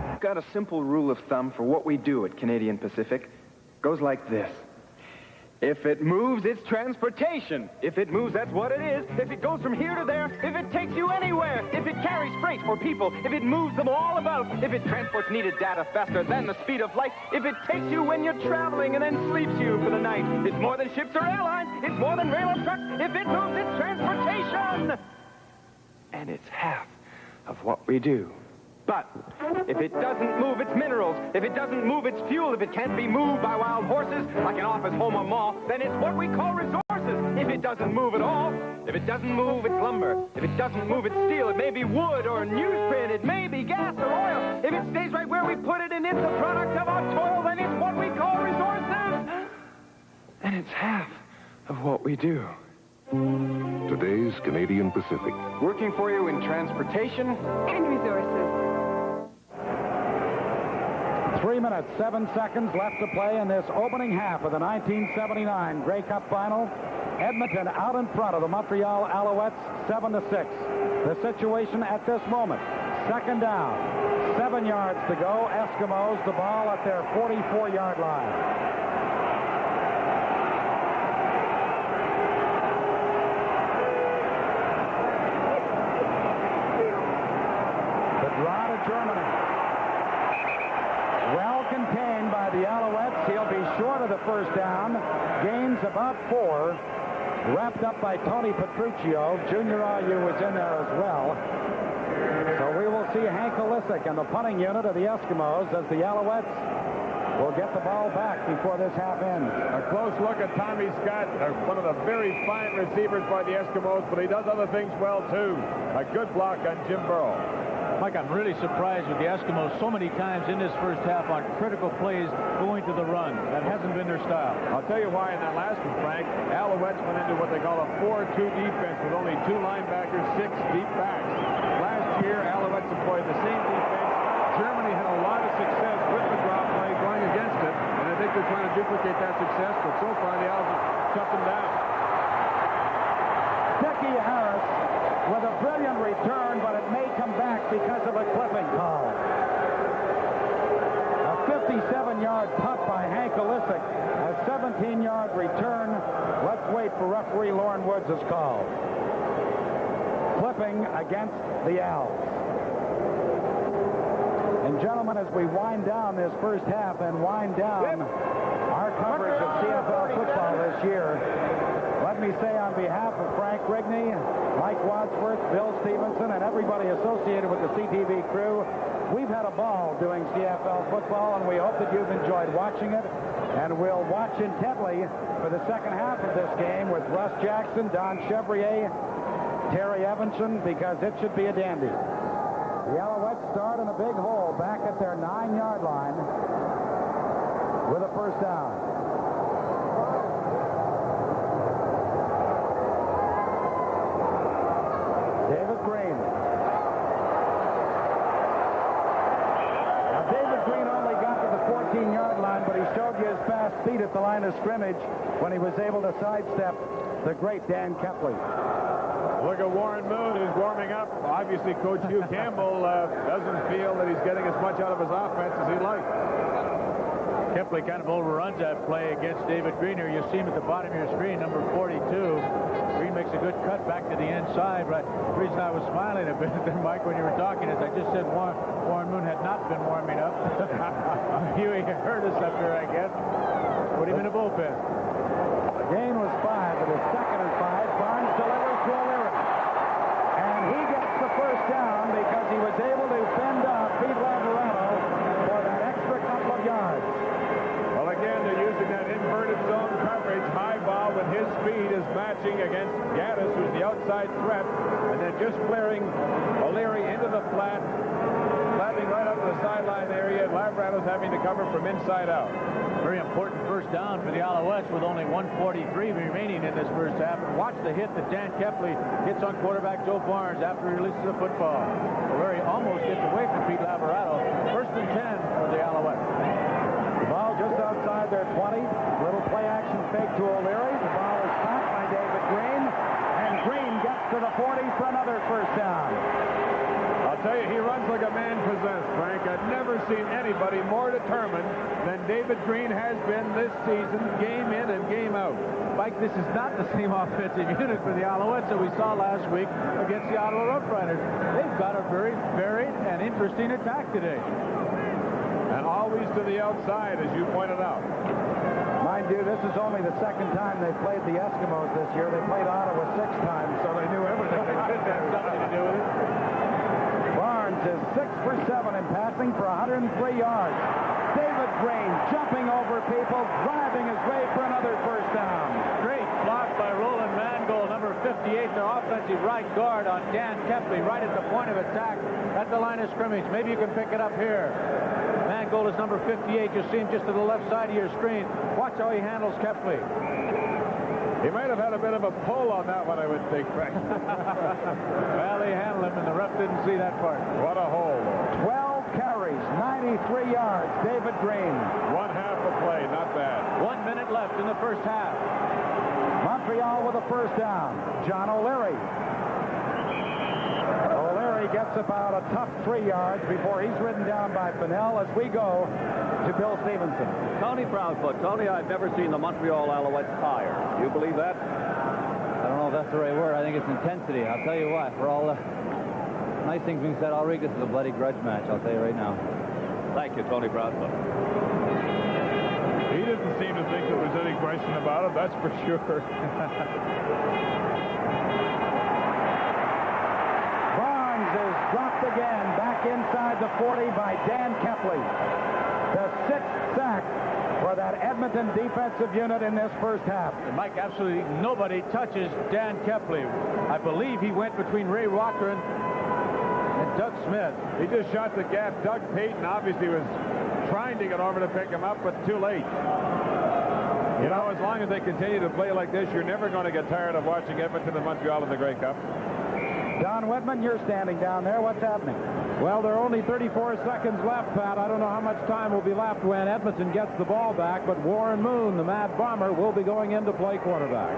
F: I've got a simple rule of thumb for what we do at Canadian Pacific. It goes like this. If it moves, it's transportation. If it moves, that's what it is. If it goes from here to there, if it takes you anywhere, if it carries freight or people, if it moves them all about, if it transports needed data faster than the speed of light, if it takes you when you're traveling and then sleeps you for the night, it's more than ships or airlines, it's more than rail or truck. If it moves, it's transportation. And it's half of what we do. But if it doesn't move its minerals, if it doesn't move its fuel, if it can't be moved by wild horses, like an office, home, or mall, then it's what we call resources. If it doesn't move at all, if it doesn't move its lumber, if it doesn't move its steel, it may be wood or newsprint, it may be gas or oil. If it stays right where we put it and it's a product of our toil, then it's what we call resources. And it's half of what we do.
N: Today's Canadian Pacific.
F: Working for you in transportation and resources.
R: 3 minutes, 7 seconds left to play in this opening half of the 1979 Grey Cup final. Edmonton out in front of the Montreal Alouettes, 7-6. The situation at this moment, second down, 7 yards to go. Eskimos, the ball at their 44-yard line. The draw to Germany. Well contained by the Alouettes. He'll be short of the first down. Gains about 4. Wrapped up by Tony Petruccio. Junior Ayu was in there as well. So we will see Hank Olisic and the punting unit of the Eskimos as the Alouettes will get the ball back before this half ends.
I: A close look at Tommy Scott, one of the very fine receivers by the Eskimos, but he does other things well, too. A good block on Jim Burrow.
G: Mike, I'm really surprised with the Eskimos so many times in this first half on critical plays going to the run. That hasn't been their style.
I: I'll tell you why in that last one, Frank. Alouettes went into what they call a 4-2 defense with only 2 linebackers, 6 deep backs. Last year, Alouettes employed the same defense. Germany had a lot of success with the drop play going against it, and I think they're trying to duplicate that success, but so far the Owls have shut them down.
R: Mickey Harris with a brilliant return, but it may come back because of a clipping call. A 57-yard punt by Hank Olisic. A 17-yard return. Let's wait for referee Lauren Woods' call. Clipping against the Owls. And gentlemen, as we wind down this first half and wind down our coverage of CFL football this year, let me say on behalf of Frank Rigney, Mike Wadsworth, Bill Stevenson, and everybody associated with the CTV crew, we've had a ball doing CFL football, and we hope that you've enjoyed watching it. And we'll watch intently for the second half of this game with Russ Jackson, Don Chevrier, Terry Evanson, because it should be a dandy. The Alouettes start in a big hole back at their 9-yard line with a first down. David Green. Now, David Green only got to the 14-yard line, but he showed you his fast feet at the line of scrimmage when he was able to sidestep the great Dan Kepley.
D: Look at Warren Moon, who's warming up. Obviously, Coach Hugh Campbell doesn't feel that he's getting as much out of his offense as he'd like.
G: Kepley kind of overruns that play against David Green here. You see him at the bottom of your screen, number 42. Green makes a good cut back to the inside. But the reason I was smiling a bit there, Mike, when you were talking is I just said Warren Moon had not been warming up. Huey heard us up there, I guess. Put him in a bullpen.
R: The gain was 5. It is 2nd and 5. Barnes delivers to O'Leary. And he gets the first down because he was able to fend off Pete Lavarado for that extra couple of yards.
D: Well, again, they're using that inverted zone coverage. High ball with his speed is matching against Gaddis, who's the outside threat. And then just clearing O'Leary into the flat, landing right up to the sideline area. Lavarado's having to cover from inside out.
G: Very important first down for the Alouettes with only 1:43 remaining in this first half. And watch the hit that Dan Kepley hits on quarterback Joe Barnes after he releases the football. O'Leary almost gets away from Pete Lavarado. 1st and 10 for the Alouettes.
R: The ball just outside their 20. Little play action fake to O'Leary. The ball is caught by David Green. And Green gets to the 40 for another first down.
D: I'll tell you, he runs like a man possessed, Frank. I've never seen anybody more determined than David Green has been this season, game in and game out.
G: Mike, this is not the same offensive unit for the Alouettes that we saw last week against the Ottawa Rough-Riders. They've got a very varied and interesting attack today.
D: And always to the outside, as you pointed out.
R: Mind you, this is only the 2nd time they played the Eskimos this year. They played Ottawa 6 times, so they knew everything.
G: They didn't have something to do with it.
R: Barnes is 6 for 7 in passing for 103 yards. David Green jumping over people, driving his way for another first down.
G: Great block by Roland Mangold, number 58, their offensive right guard on Dan Kepley, right at the point of attack at the line of scrimmage. Maybe you can pick it up here. Mangold is number 58. You see him just to the left side of your screen. Watch how he handles Kepley.
D: He might have had a bit of a pull on that one, I would think, Frank.
G: Well, they handled him, and the ref didn't see that part.
D: What a hole.
R: 12 carries, 93 yards. David Green.
D: 1 half a play, not bad.
G: 1 minute left in the first half.
R: Montreal with a first down. John O'Leary. O'Leary gets about a tough 3 yards before he's ridden down by Fennell as we go to Bill Stevenson.
E: Tony Proudfoot. Tony, I've never seen the Montreal Alouettes tire. You believe that?
O: I don't know if that's the right word. I think it's intensity. I'll tell you what. For all the nice things being said, I'll rig this as a bloody grudge match. I'll tell you right now.
E: Thank you, Tony Proudfoot.
D: He didn't seem to think there was any question about it, that's for sure.
R: Barnes is dropped again, back inside the 40 by Dan Kepley. The 6th sack for that Edmonton defensive unit in this first half.
G: And Mike, absolutely nobody touches Dan Kepley. I believe he went between Ray Rockran and Doug Smith.
D: He just shot the gap. Doug Payton obviously was trying to get over to pick him up, but too late. You know, as long as they continue to play like this, you're never going to get tired of watching Edmonton and Montreal in the Grey Cup.
R: Don Whitman, you're standing down there. What's happening?
C: Well, there are only 34 seconds left, Pat. I don't know how much time will be left when Edmonton gets the ball back, but Warren Moon, the Mad Bomber, will be going in to play quarterback.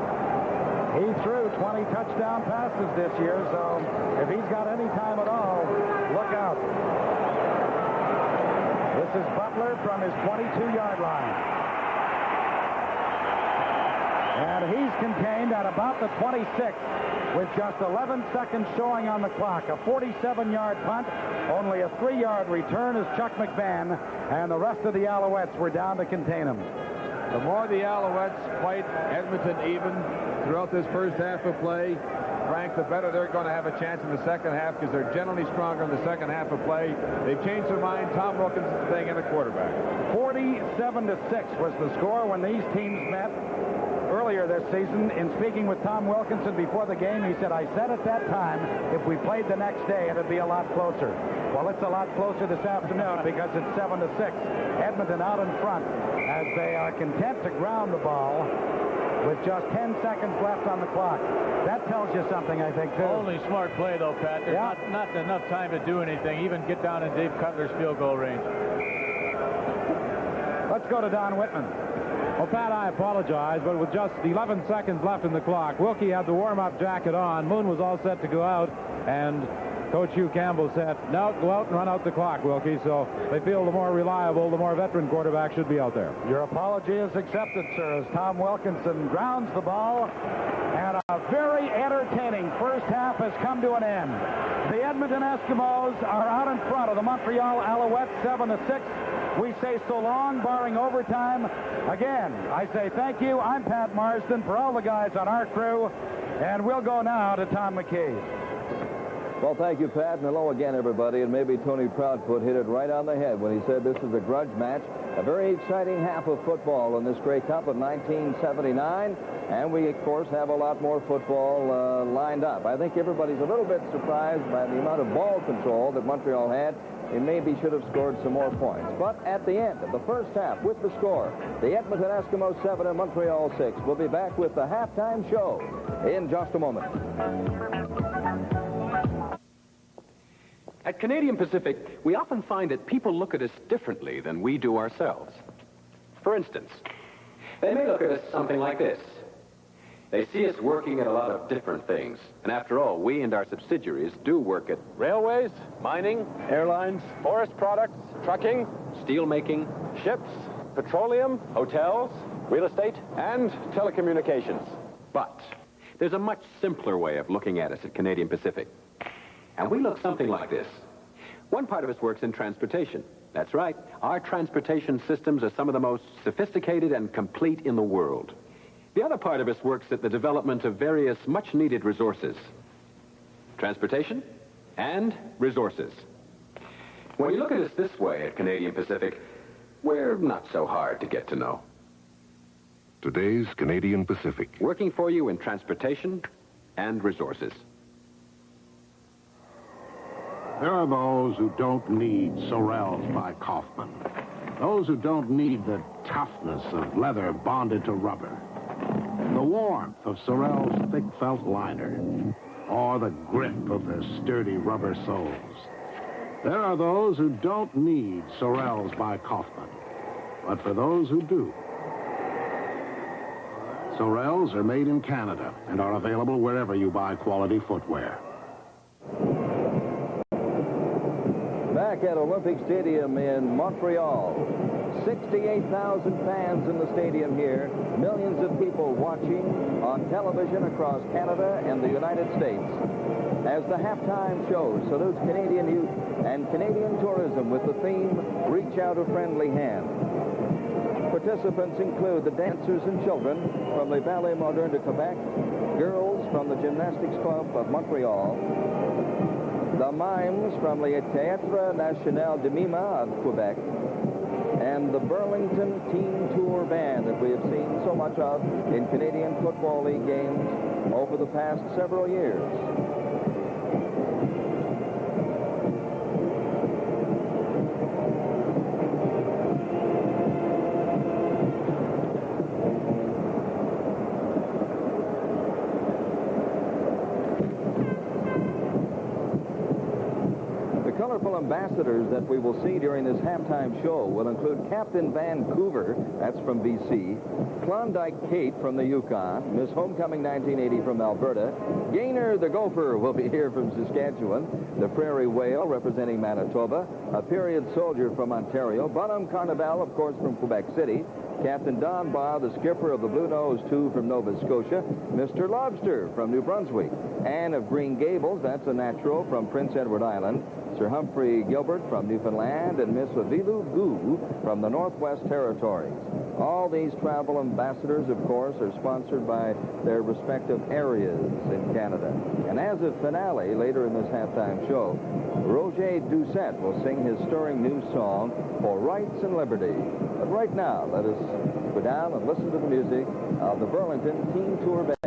R: He threw 20 touchdown passes this year, so if he's got any time at all, look out. This is Butler from his 22-yard line. And he's contained at about the 26 with just 11 seconds showing on the clock. A 47-yard punt, only a 3-yard return as Chuck McMahon and the rest of the Alouettes were down to contain him.
I: The more the Alouettes fight Edmonton even throughout this first half of play, Frank, the better they're going to have a chance in the second half because they're generally stronger in the second half of play. They've changed their mind. Tom Wilkinson's staying in the quarterback.
R: 47-6 was the score when these teams met earlier this season. In speaking with Tom Wilkinson before the game, he said, I said at that time, if we played the next day, it'd be a lot closer. Well, it's a lot closer this afternoon because it's 7-6. Edmonton out in front as they are content to ground the ball with just 10 seconds left on the clock. That tells you something, I think, too.
G: Only smart play, though, Pat. There's not enough time to do anything, even get down in Dave Cutler's field goal range.
R: Let's go to Don Whitman.
D: Well, Pat, I apologize, but with just 11 seconds left in the clock, Wilkie had the warm-up jacket on. Moon was all set to go out, and Coach Hugh Campbell said, no, go out and run out the clock, Wilkie. So they feel the more reliable, the more veteran quarterback should be out there.
R: Your apology is accepted, sir, as Tom Wilkinson grounds the ball, and a very entertaining first half has come to an end. The Edmonton Eskimos are out in front of the Montreal Alouettes, 7-6. We say so long, barring overtime. Again, I say thank you. I'm Pat Marsden for all the guys on our crew, and we'll go now to Tom McKee.
E: Well, thank you, Pat, and hello again, everybody. And maybe Tony Proudfoot hit it right on the head when he said this is a grudge match. A very exciting half of football in this Grey Cup of 1979. And we, of course, have a lot more football lined up. I think everybody's a little bit surprised by the amount of ball control that Montreal had. He maybe should have scored some more points. But at the end of the first half, with the score, the Edmonton Eskimos 7 and Montreal 6. We'll be back with the halftime show in just a moment.
Q: At Canadian Pacific, we often find that people look at us differently than we do ourselves. For instance, they may look at us something like this. They see us working at a lot of different things. And after all, we and our subsidiaries do work at
A: Railways, mining, airlines, forest products, trucking,
Q: steel making,
A: ships, petroleum, hotels, real estate, and telecommunications.
Q: But there's a much simpler way of looking at us at Canadian Pacific. And we look something like this. One part of us works in transportation. That's right. Our transportation systems are some of the most sophisticated and complete in the world. The other part of us works at the development of various much-needed resources. Transportation and resources. When you look at us this way at Canadian Pacific, we're not so hard to get to know.
N: Today's Canadian Pacific.
Q: Working for you in transportation and resources.
H: There are those who don't need Sorels by Kaufman. Those who don't need the toughness of leather bonded to rubber. The warmth of Sorel's thick felt liner. Or the grip of their sturdy rubber soles. There are those who don't need Sorels by Kaufman. But for those who do, Sorels are made in Canada and are available wherever you buy quality footwear.
E: Back at Olympic Stadium in Montreal. 68,000 fans in the stadium here. Millions of people watching on television across Canada and the United States. As the halftime show salutes Canadian youth and Canadian tourism with the theme, Reach Out a Friendly Hand. Participants include the dancers and children from the Ballet Moderne de Quebec, girls from the Gymnastics Club of Montreal, the mimes from the Théâtre National de Mime of Quebec, and the Burlington Team Tour Band that we have seen so much of in Canadian Football League games over the past several years.
J: travel ambassadors that we will see during this halftime show will include Captain Vancouver, that's from BC, Klondike Kate from the Yukon, Miss Homecoming 1980 from Alberta, Gaynor the Gopher will be here from Saskatchewan, the Prairie Whale representing Manitoba, a period soldier from Ontario, Bonhomme Carnival, of course, from Quebec City, Captain Don Barr, the skipper of the Blue Nose 2 from Nova Scotia, Mr. Lobster from New Brunswick, Anne of Green Gables, that's a natural from Prince Edward Island, Sir Humphrey Gilbert from Newfoundland, and Miss Avilu Gu from the Northwest Territories. All these travel ambassadors, of course, are sponsored by their respective areas in Canada. And as a finale, later in this halftime show, Roger Doucette will sing his stirring new song, For Rights and Liberty. But right now, let us go down and listen to the music of the Burlington Team Tour Band.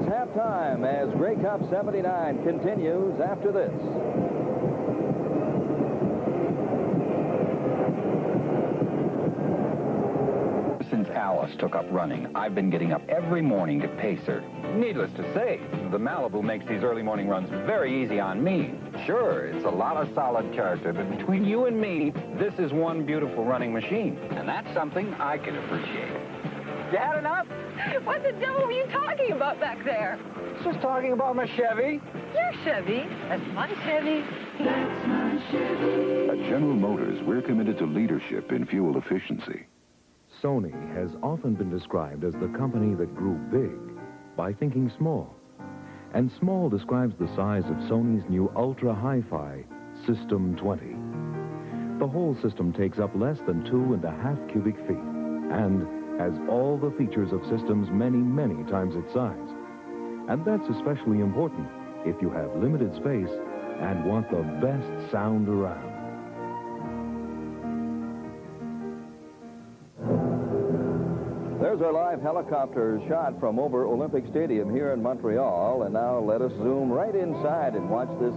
J: Halftime as Grey Cup 79 continues after this.
V: Since Alice took up running, I've been getting up every morning to pace her. Needless to say, the Malibu makes these early morning runs very easy on me. Sure, it's a lot of solid character, but between you and me, this is one beautiful running machine. And that's something I can appreciate. You had enough?
W: What the devil were you talking about back there?
V: Just talking about my Chevy.
W: Your Chevy? That's my Chevy. That's my Chevy.
N: At General Motors, we're committed to leadership in fuel efficiency.
X: Sony has often been described as the company that grew big by thinking small. And small describes the size of Sony's new Ultra Hi-Fi System 20. The whole system takes up less than 2.5 cubic feet and has all the features of systems many, many times its size. And that's especially important if you have limited space and want the best sound around.
J: There's our live helicopter shot from over Olympic Stadium here in Montreal. And now let us zoom right inside and watch this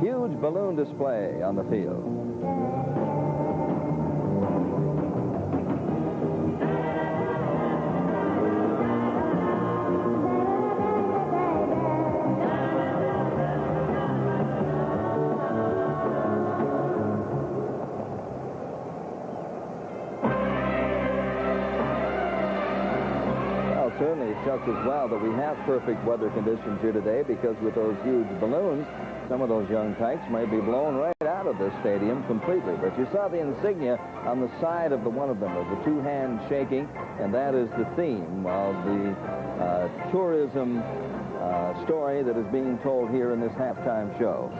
J: huge balloon display on the field. Certainly it's just as well that we have perfect weather conditions here today, because with those huge balloons, some of those young kikes may be blown right out of this stadium completely. But you saw the insignia on the side of the one of them, of the two hands shaking, and that is the theme of the tourism story that is being told here in this halftime show.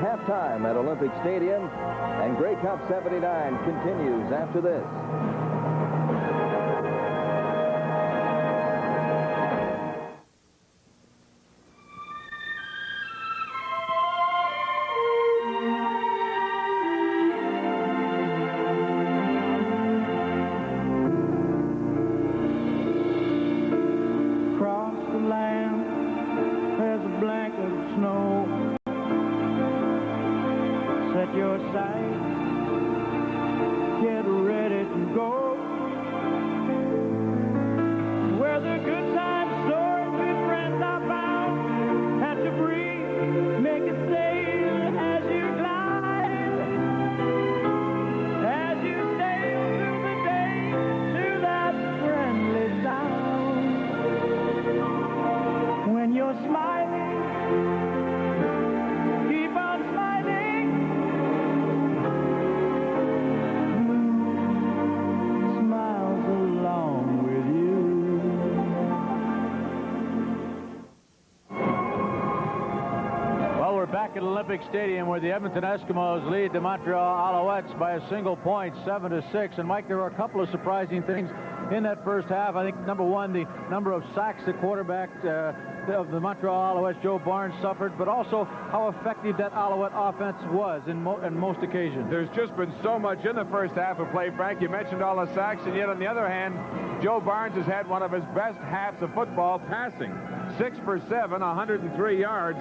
J: halftime at Olympic Stadium, and Grey Cup 79 continues after this.
G: At Olympic Stadium, where the Edmonton Eskimos lead the Montreal Alouettes by a single point, 7-6. And Mike, there were a couple of surprising things in that first half. I think number one, the number of sacks the quarterback of the Montreal Alouettes, Joe Barnes, suffered, but also how effective that Alouette offense was in most occasions.
D: There's just been so much in the first half of play, Frank. You mentioned all the sacks, and yet on the other hand, Joe Barnes has had one of his best halves of football passing. 6 for 7, 103 yards.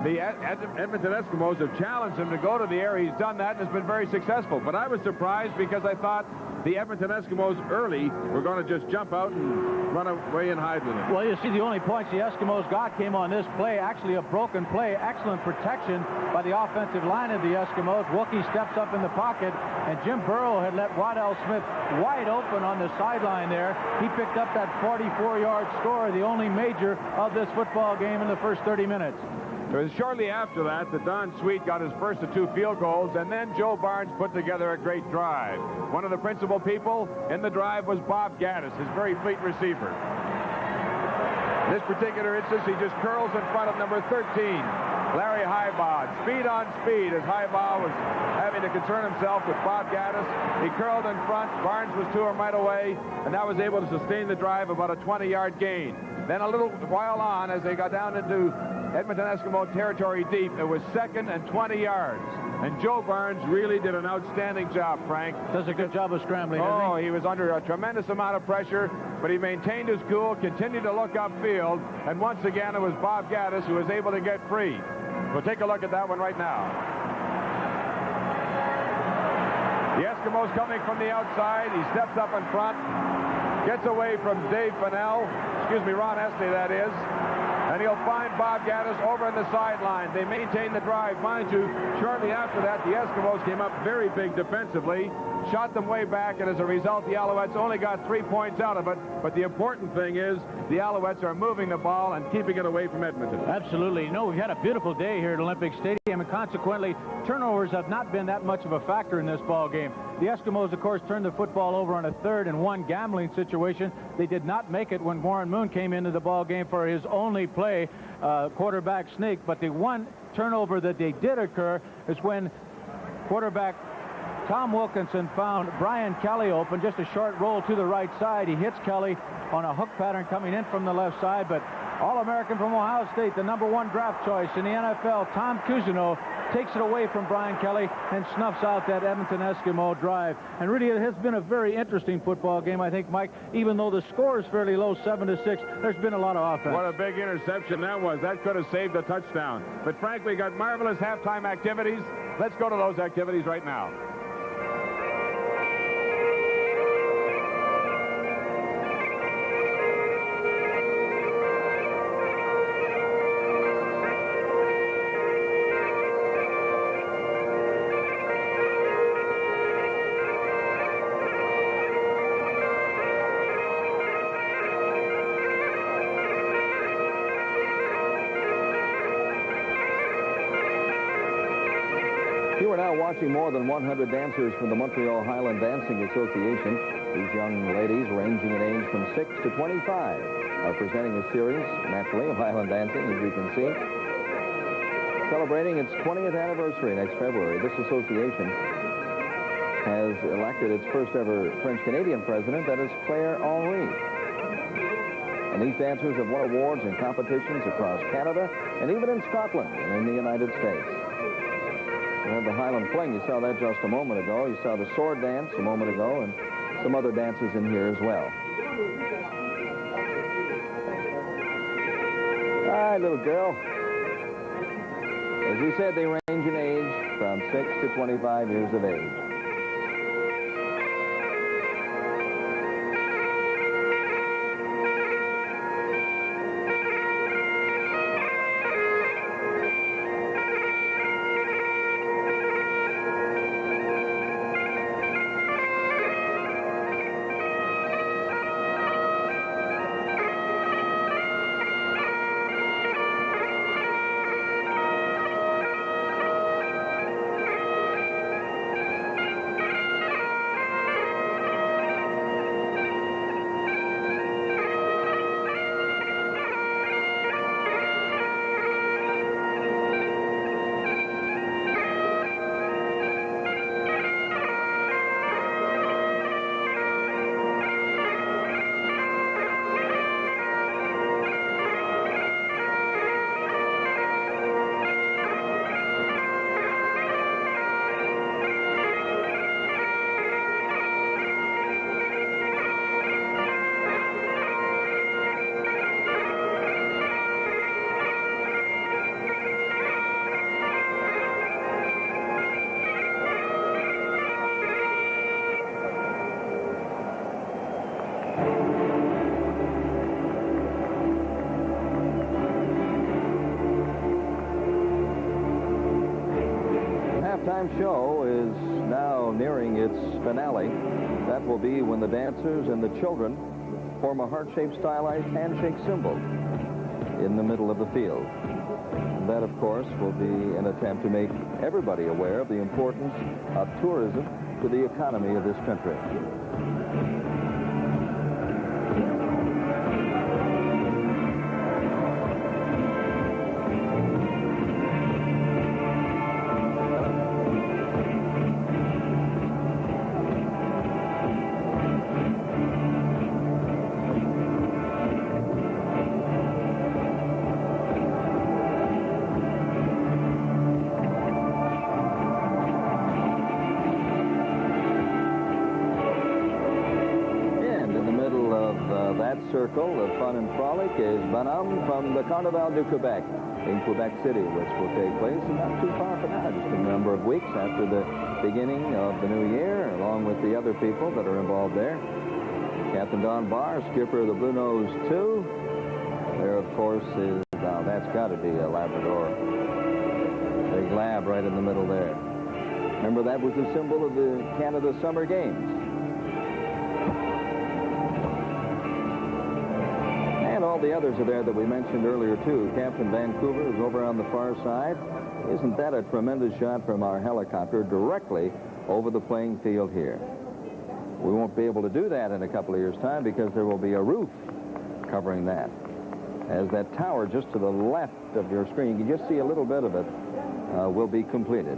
D: The Edmonton Eskimos have challenged him to go to the air. He's done that and has been very successful. But I was surprised because I thought the Edmonton Eskimos early were going to just jump out and run away and hide with it.
G: Well, you see, the only points the Eskimos got came on this play, actually a broken play. Excellent protection by the offensive line of the Eskimos. Wookie steps up in the pocket, and Jim Burrow had let Waddell Smith wide open on the sideline there. He picked up that 44-yard score, the only major of this football game in the first 30 minutes.
D: It was shortly after that Don Sweet got his first of 2 field goals, and then Joe Barnes put together a great drive. One of the principal people in the drive was Bob Gaddis, his very fleet receiver. In this particular instance, he just curls in front of number 13, Larry Highbaugh. Speed on speed as Highbaugh was having to concern himself with Bob Gaddis. He curled in front. Barnes was 2 right away, and that was able to sustain the drive about a 20-yard gain. Then a little while on, as they got down into Edmonton Eskimo territory deep, it was 2nd and 20 yards. And Joe Barnes really did an outstanding job, Frank.
G: Does a good job of scrambling,
D: doesn't he? He was under a tremendous amount of pressure, but he maintained his cool, continued to look upfield, and once again it was Bob Gaddis who was able to get free. We'll take a look at that one right now. The Eskimos coming from the outside. He steps up in front, gets away from Ron Estey, that is. And he'll find Bob Gaddis over on the sideline. They maintain the drive. Mind you, shortly after that, the Eskimos came up very big defensively, shot them way back, and as a result, the Alouettes only got 3 points out of it. But the important thing is the Alouettes are moving the ball and keeping it away from Edmonton.
G: Absolutely. No, we've had a beautiful day here at Olympic Stadium, and consequently, turnovers have not been that much of a factor in this ball game. The Eskimos, of course, turned the football over on a 3rd and 1 gambling situation. They did not make it when Warren Moon came into the ball game for his only play, quarterback sneak. But the one turnover that they did occur is when quarterback Tom Wilkinson found Brian Kelly open, just a short roll to the right side. He hits Kelly on a hook pattern coming in from the left side, but All-American from Ohio State, the number 1 draft choice in the NFL, Tom Cousineau, takes it away from Brian Kelly and snuffs out that Edmonton Eskimo drive. And really, it has been a very interesting football game, I think, Mike. Even though the score is fairly low, 7-6, there's been a lot of offense.
D: What a big interception that was. That could have saved a touchdown. But, Frank, we got marvelous halftime activities. Let's go to those activities right now.
J: Watching more than 100 dancers from the Montreal Highland Dancing Association. These young ladies, ranging in age from 6 to 25, are presenting a series, naturally, of Highland dancing, as you can see. celebrating its 20th anniversary next February. This association has elected its first ever French-Canadian president, that is Claire Henry. And these dancers have won awards in competitions across Canada and even in Scotland and in the United States. We have the Highland Fling. You saw that just a moment ago. You saw the sword dance a moment ago, and some other dances in here as well. Hi, little girl. As we said, they range in age from 6 to 25 years of age. Show is now nearing its finale. That will be when the dancers and the children form a heart-shaped stylized handshake symbol in the middle of the field. That, of course, will be an attempt to make everybody aware of the importance of tourism to the economy of this country. Circle of fun and frolic is Bonhomme from the Carnaval du Quebec in Quebec City, which will take place not too far from now, just a number of weeks after the beginning of the new year, along with the other people that are involved there. Captain Don Barr, skipper of the Blue Nose 2. There, of course, is, now that's got to be a Labrador. Big lab right in the middle there. Remember, that was the symbol of the Canada Summer Games. All the others are there that we mentioned earlier, too. Captain Vancouver is over on the far side. Isn't that a tremendous shot from our helicopter directly over the playing field here? We won't be able to do that in a couple of years' time because there will be a roof covering that. As that tower just to the left of your screen, you can just see a little bit of it, will be completed.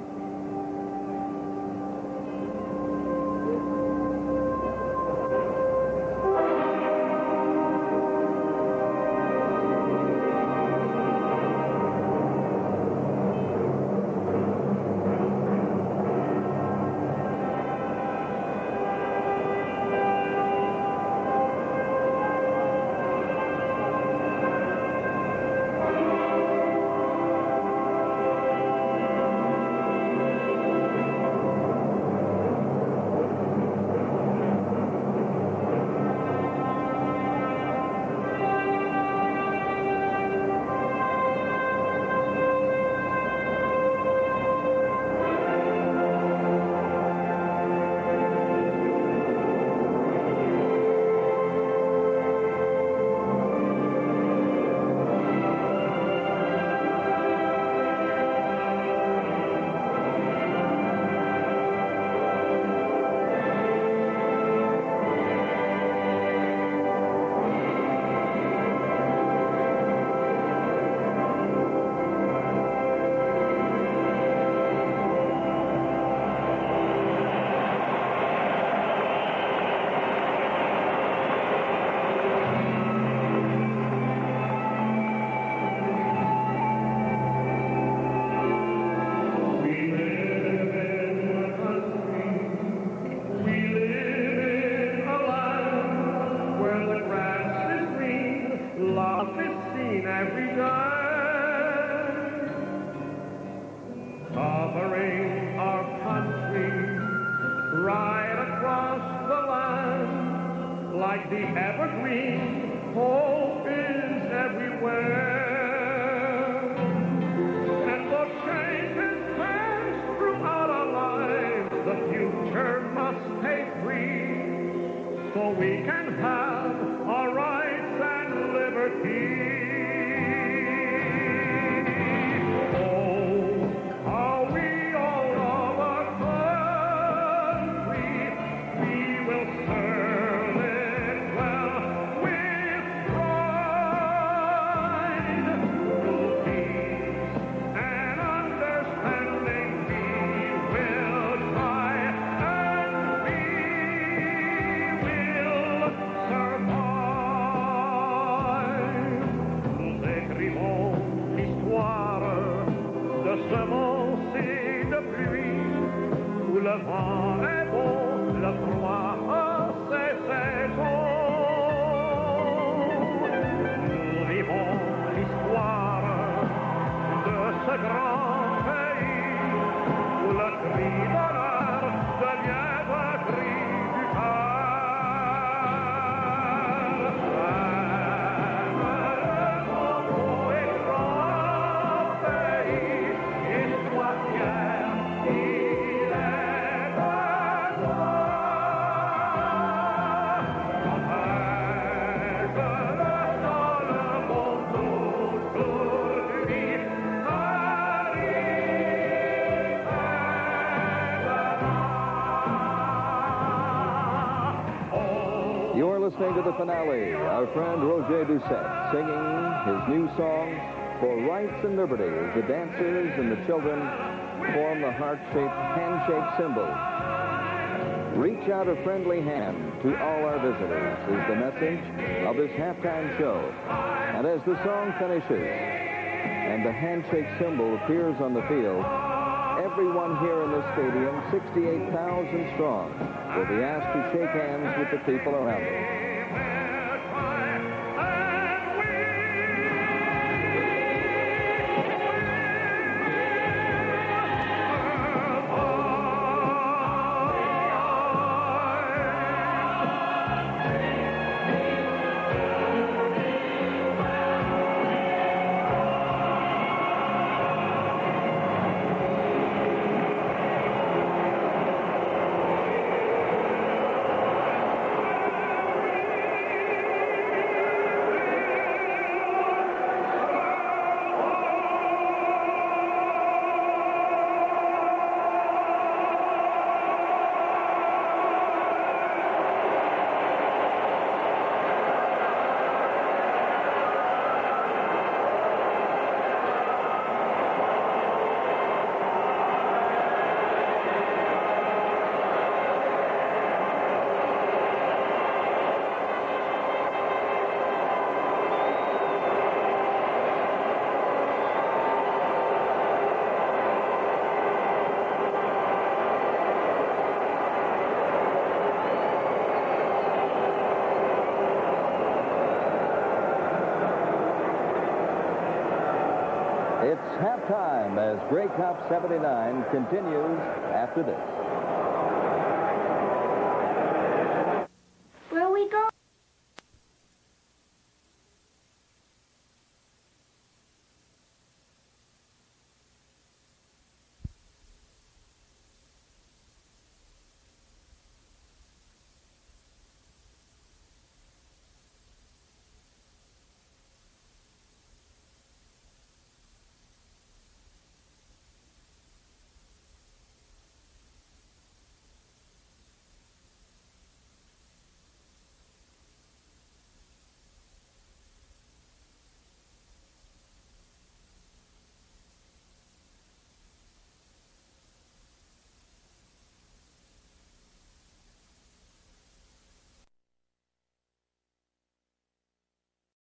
L: like the evergreen, hope is everywhere. And though change is fast throughout our lives, the future must stay free, so we can have our rights and liberty. Oh, how we all love our country. We will serve it well with pride. Through peace and understanding we will try, and we will survive. Nous écrivons l'histoire de ce monde-ci de pluie, où le vent est beau, le froid a ses saisons. Nous vivons l'histoire de ce grand pays, où le cri d'honneur devient le cri du cœur. Beau et grand pays, il soit fier, il est à toi. Avec le monde aujourd'hui,
J: You're listening to the finale. Our friend Roger Doucette singing his new song, For Rights and Liberty, as the dancers and the children form the heart-shaped handshake symbol. Reach out a friendly hand to all our visitors is the message of this halftime show. And as the song finishes and the handshake symbol appears on the field, everyone here in this stadium, 68,000 strong, will be asked to shake hands with the people around them. It's halftime as Grey Cup 79 continues after this.